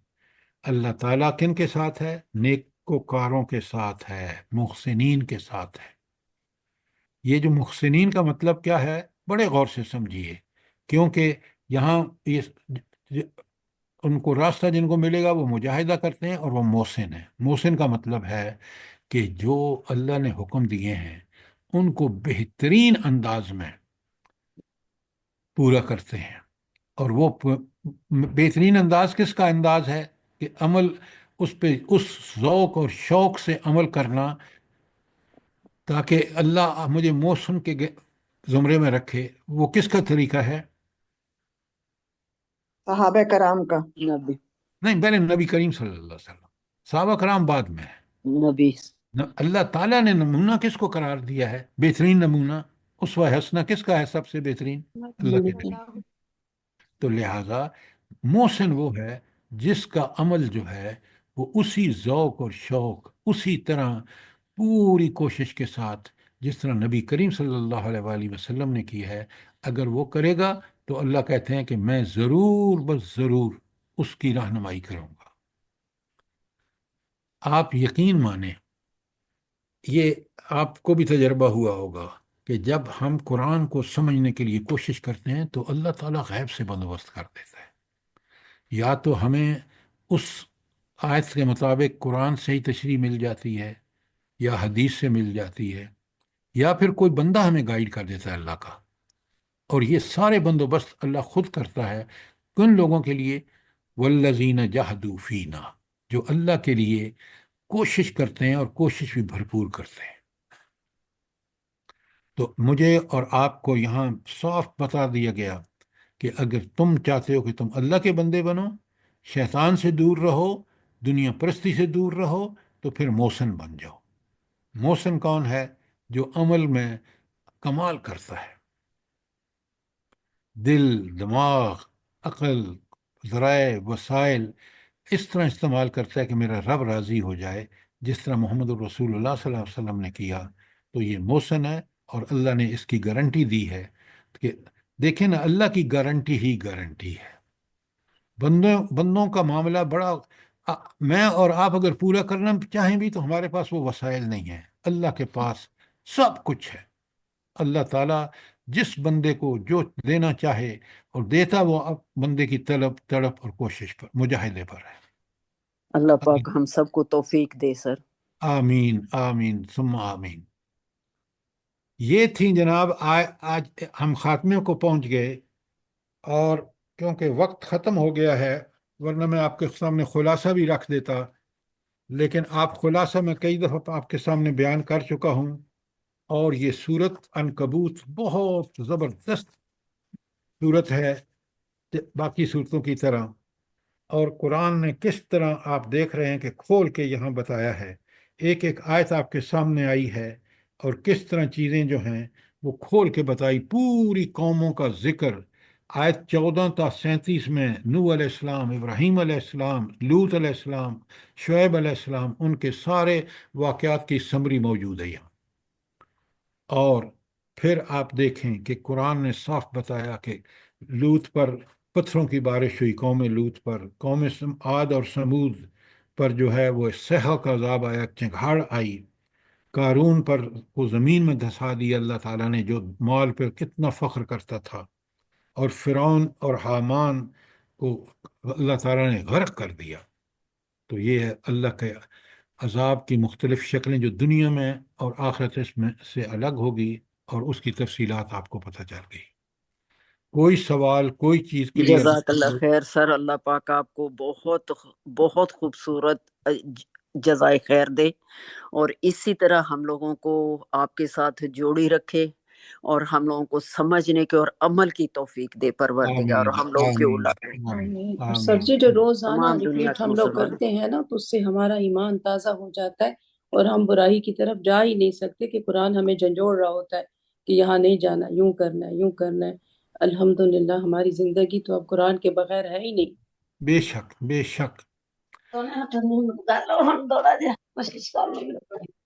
اللہ تعالیٰ کن کے ساتھ ہے؟ نیکوکاروں کے ساتھ ہے، محسنین کے ساتھ ہے۔ یہ جو محسنین کا مطلب کیا ہے، بڑے غور سے سمجھیے، کیونکہ یہاں ان کو راستہ جن کو ملے گا وہ مجاہدہ کرتے ہیں اور وہ محسن ہیں۔ محسن کا مطلب ہے کہ جو اللہ نے حکم دیے ہیں ان کو بہترین انداز میں پورا کرتے ہیں۔ اور وہ بہترین انداز کس کا انداز ہے؟ کہ عمل اس پہ، اس ذوق اور شوق سے عمل کرنا تاکہ اللہ مجھے محسن کے زمرے میں رکھے۔ وہ کس کا طریقہ ہے؟ صحابہ کرام کا، نبی نہیں، پہلے نبی کریم صلی اللہ علیہ وسلم، صحابہ کرام بعد میں ہے۔ نبی اللہ تعالیٰ نے نمونہ کس کو قرار دیا ہے؟ بہترین نمونہ، اسوہ حسنہ کس کا ہے سب سے بہترین؟ اللہ کے نبی۔ تو لہٰذا محسن وہ ہے جس کا عمل جو ہے وہ اسی ذوق اور شوق، اسی طرح پوری کوشش کے ساتھ جس طرح نبی کریم صلی اللہ علیہ وآلہ وسلم نے کی ہے، اگر وہ کرے گا تو اللہ کہتے ہیں کہ میں ضرور بس ضرور اس کی رہنمائی کروں گا۔ آپ یقین مانیں، یہ آپ کو بھی تجربہ ہوا ہوگا کہ جب ہم قرآن کو سمجھنے کے لیے کوشش کرتے ہیں تو اللہ تعالیٰ غیب سے بندوبست کر دیتا ہے۔ یا تو ہمیں اس آیت کے مطابق قرآن سے ہی تشریح مل جاتی ہے، یا حدیث سے مل جاتی ہے، یا پھر کوئی بندہ ہمیں گائیڈ کر دیتا ہے اللہ کا۔ اور یہ سارے بندوبست اللہ خود کرتا ہے کن لوگوں کے لیے؟ والذین جاہدوا فینا، جو اللہ کے لیے کوشش کرتے ہیں اور کوشش بھی بھرپور کرتے ہیں۔ تو مجھے اور آپ کو یہاں صاف بتا دیا گیا کہ اگر تم چاہتے ہو کہ تم اللہ کے بندے بنو، شیطان سے دور رہو، دنیا پرستی سے دور رہو، تو پھر محسن بن جاؤ۔ محسن کون ہے؟ جو عمل میں کمال کرتا ہے، دل، دماغ، عقل، ذرائع، وسائل اس طرح استعمال کرتا ہے کہ میرا رب راضی ہو جائے، جس طرح محمد الرسول اللہ صلی اللہ علیہ وسلم نے کیا تو یہ محسن ہے، اور اللہ نے اس کی گارنٹی دی ہے کہ دیکھیں نا، اللہ کی گارنٹی ہی گارنٹی ہے۔ بندوں کا معاملہ بڑا، میں اور آپ اگر پورا کرنا چاہیں بھی تو ہمارے پاس وہ وسائل نہیں ہیں، اللہ کے پاس سب کچھ ہے۔ اللہ تعالیٰ جس بندے کو جو دینا چاہے اور دیتا، وہ بندے کی طلب تڑپ اور کوشش پر، مجاہدے پر ہے۔ اللہ پاک ہم سب کو توفیق دے سر۔ آمین آمین ثم آمین۔ یہ تھی جناب، آج ہم خاتمے کو پہنچ گئے، اور کیونکہ وقت ختم ہو گیا ہے، ورنہ میں آپ کے سامنے خلاصہ بھی رکھ دیتا، لیکن آپ خلاصہ میں کئی دفعہ آپ کے سامنے بیان کر چکا ہوں۔ اور یہ سورت عنکبوت بہت زبردست سورت ہے باقی صورتوں کی طرح، اور قرآن نے کس طرح آپ دیکھ رہے ہیں کہ کھول کے یہاں بتایا ہے، ایک ایک آیت آپ کے سامنے آئی ہے، اور کس طرح چیزیں جو ہیں وہ کھول کے بتائی، پوری قوموں کا ذکر۔ آیت 14 تا 37 میں نوح علیہ السلام، ابراہیم علیہ السلام، لوط علیہ السلام، شعیب علیہ السلام، ان کے سارے واقعات کی سمری موجود ہے یہاں۔ اور پھر آپ دیکھیں کہ قرآن نے صاف بتایا کہ لوط پر پتھروں کی بارش ہوئی، قوم لوط پر، قوم عاد اور سمود پر جو ہے وہ صیحہ کا عذاب آیا، چنگھاڑ آئی، قارون پر کو زمین میں دھسا دیا اللہ تعالیٰ نے، جو مال پر کتنا فخر کرتا تھا، اور فرعون اور حامان کو اللہ تعالیٰ نے غرق کر دیا۔ تو یہ ہے اللہ کے عذاب کی مختلف شکلیں جو دنیا میں اور آخرت اس میں سے الگ ہوگی، اور اس کی تفصیلات آپ کو پتہ چل گئی۔ کوئی سوال، کوئی چیز کلیئر؟ جزاک اللہ خیر سر، اللہ پاک آپ کو بہت بہت خوبصورت جزائے خیر دے، اور اسی طرح ہم لوگوں کو آپ کے ساتھ جوڑی رکھے، اور ہم لوگوں کو سمجھنے کے اور عمل کی توفیق دے پروردگار، اور آمین ہم لوگوں کے آمین اولاد آمین اور سر جی جو روزانہ تمام دنیا ریپیٹ کے ہم لوگ مسلمانوں کرتے ہیں نا، تو اس سے ہمارا ایمان تازہ ہو جاتا ہے، اور ہم برائی کی طرف جا ہی نہیں سکتے، کہ قرآن ہمیں جھنجھوڑ رہا ہوتا ہے کہ یہاں نہیں جانا، یوں کرنا ہے، یوں کرنا ہے۔ الحمدللہ ہماری زندگی تو اب قرآن کے بغیر ہے ہی نہیں۔ بے شک بے شک۔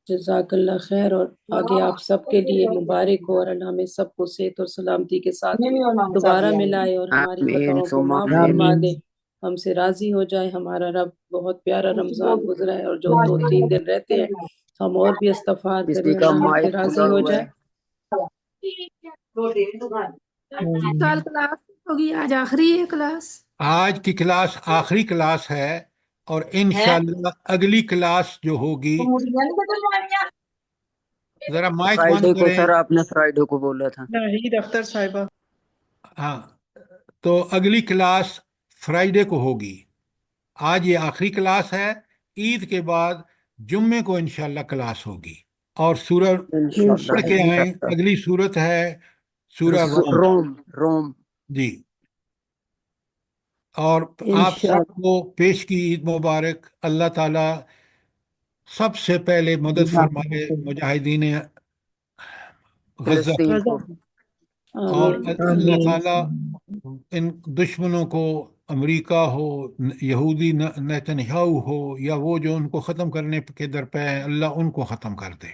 جزاک اللہ خیر، اور آگے آپ سب کے لیے مبارک ہو، اور اللہ ہمیں سب کو صحت اور سلامتی کے ساتھ دوبارہ ملائے، اور ہماری آمین خطاؤں کو ثم معاف آمین۔ فرما دے، ہم سے راضی ہو جائے۔ ہمارا رب بہت پیارا رمضان گزرا ہے، اور جو 2-3 دن رہتے ہیں ہم اور بھی استغفار کسی کریں، کا اللہ ہم مائک سے راضی کھلا ہو ہوا جائے۔ ہے۔ سال کلاس ہوگی، آج آخری ہے کلاس۔ آج کی کلاس آخری کلاس ہے، اور انشاءاللہ اگلی کلاس جو ہوگی، ذرا مائک بند فرائیڈے کو کریں۔ سر، آپ نے فرائیڈے کو بولا تھا۔ نہیں دفتر صاحبہ، ہاں، تو اگلی کلاس فرائیڈے کو ہوگی۔ آج یہ آخری کلاس ہے، عید کے بعد جمعے کو انشاءاللہ کلاس ہوگی۔ اور سورہ انشاءاللہ پڑھ کے آئیں، انشاءاللہ۔ اگلی سورت ہے سورہ روم۔ روم۔ جی، اور آپ سب کو پیش کی عید مبارک۔ اللہ تعالیٰ سب سے پہلے مدد فرمائے مجاہدین غزہ کی، فلسطین کو۔ اور آمین۔ اللہ تعالیٰ ان دشمنوں کو، امریکہ ہو، یہودی نیتنیاہو ہو، یا وہ جو ان کو ختم کرنے کے درپے ہیں، اللہ ان کو ختم کر دے۔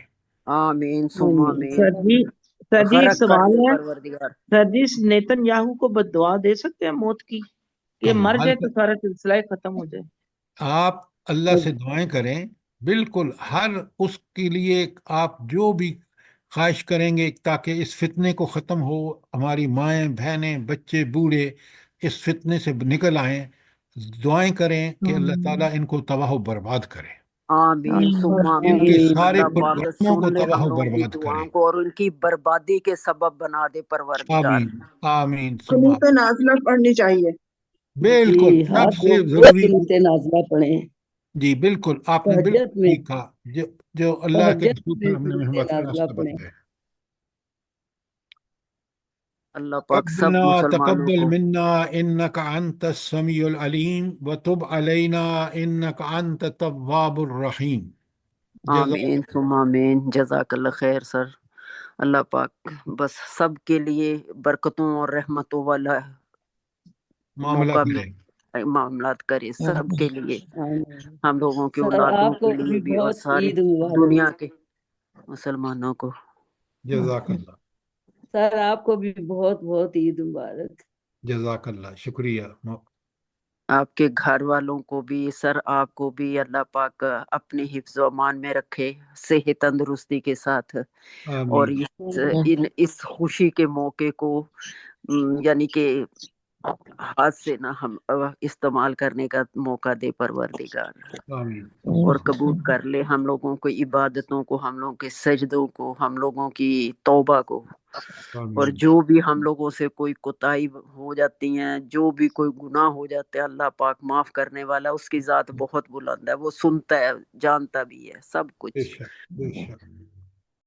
آمین ثم آمین۔ سر جی ایک غرق کر سوال دے ہے، پروردگار۔ سر جی نیتن یاہو کو بد دعا دے سکتے ہیں موت کی، کہ مر کمال جائے تو سارا سلسلہ ہی ختم ہو جائے؟ آپ اللہ سے دعائیں کریں، بالکل ہر اس کے لیے آپ جو بھی خواہش کریں گے تاکہ اس فتنے کو ختم ہو، ہماری مائیں بہنیں بچے بوڑھے اس فتنے سے نکل آئیں، دعائیں کریں کہ اللہ تعالیٰ ان کو تباہ و برباد کرے، آمین ثم ان کے آمین۔ سارے اللہ پاک پروگراموں کو سن لے تباہ ہم و لوگوں کی برباد کرے۔ دعاؤں کو، اور ان کی بربادی کے سبب بنا دے پروردگار۔ آمین آمین ثم قنوت آمین۔ نازلہ پڑھنی چاہیے۔ بالکل جی سب ہاتھ سے وہ ضروری، قنوت نازلہ پڑھیں جی بالکل آپ نے بالکل تہجد میں، ٹھیک کہا، جو اللہ کے تہجد رسول صلی میں اللہ علیہ قنوت وسلم کا نازلہ راستہ پڑھیں۔ بتایا۔ اللہ پاک سب ربنا مسلمانوں تقبل کو۔ منا انك انت السميع العليم وتب علينا انك انت التواب الرحيم۔ آمین ثم آمین۔ جزاک اللہ خیر سر۔ اللہ پاک بس سب کے لیے برکتوں اور رحمتوں والا معاملہ موقع کرے۔ معاملات کرے سب کے لیے، آمین۔ ہم لوگوں کی سر اولادوں آپ کے کو لیے بھی بھی، اور بہت ساری عید مبارک۔ دنیا کے۔ مسلمانوں کو. جزاک اللہ. سر آپ کو بھی بہت بہت عید مبارک. جزاک اللہ. شکریہ. آپ کے گھر والوں کو بھی سر، آپ کو بھی اللہ پاک اپنے حفظ و امان میں رکھے، صحت تندرستی کے ساتھ. اور آمین. اس خوشی کے موقع کو یعنی کہ ہاتھ سے نہ ہم استعمال کرنے کا موقع دے پروردگار، آمین. اور قبول کر لے ہم لوگوں کی عبادتوں کو، ہم لوگوں کے سجدوں کو، ہم لوگوں کی توبہ کو. اور آمین. جو بھی ہم لوگوں سے کوئی کوتاہی ہو جاتی ہیں، جو بھی کوئی گناہ ہو جاتے ہیں، اللہ پاک معاف کرنے والا، اس کی ذات بہت بلند ہے، وہ سنتا ہے، جانتا بھی ہے سب بے کچھ. شک بے شک.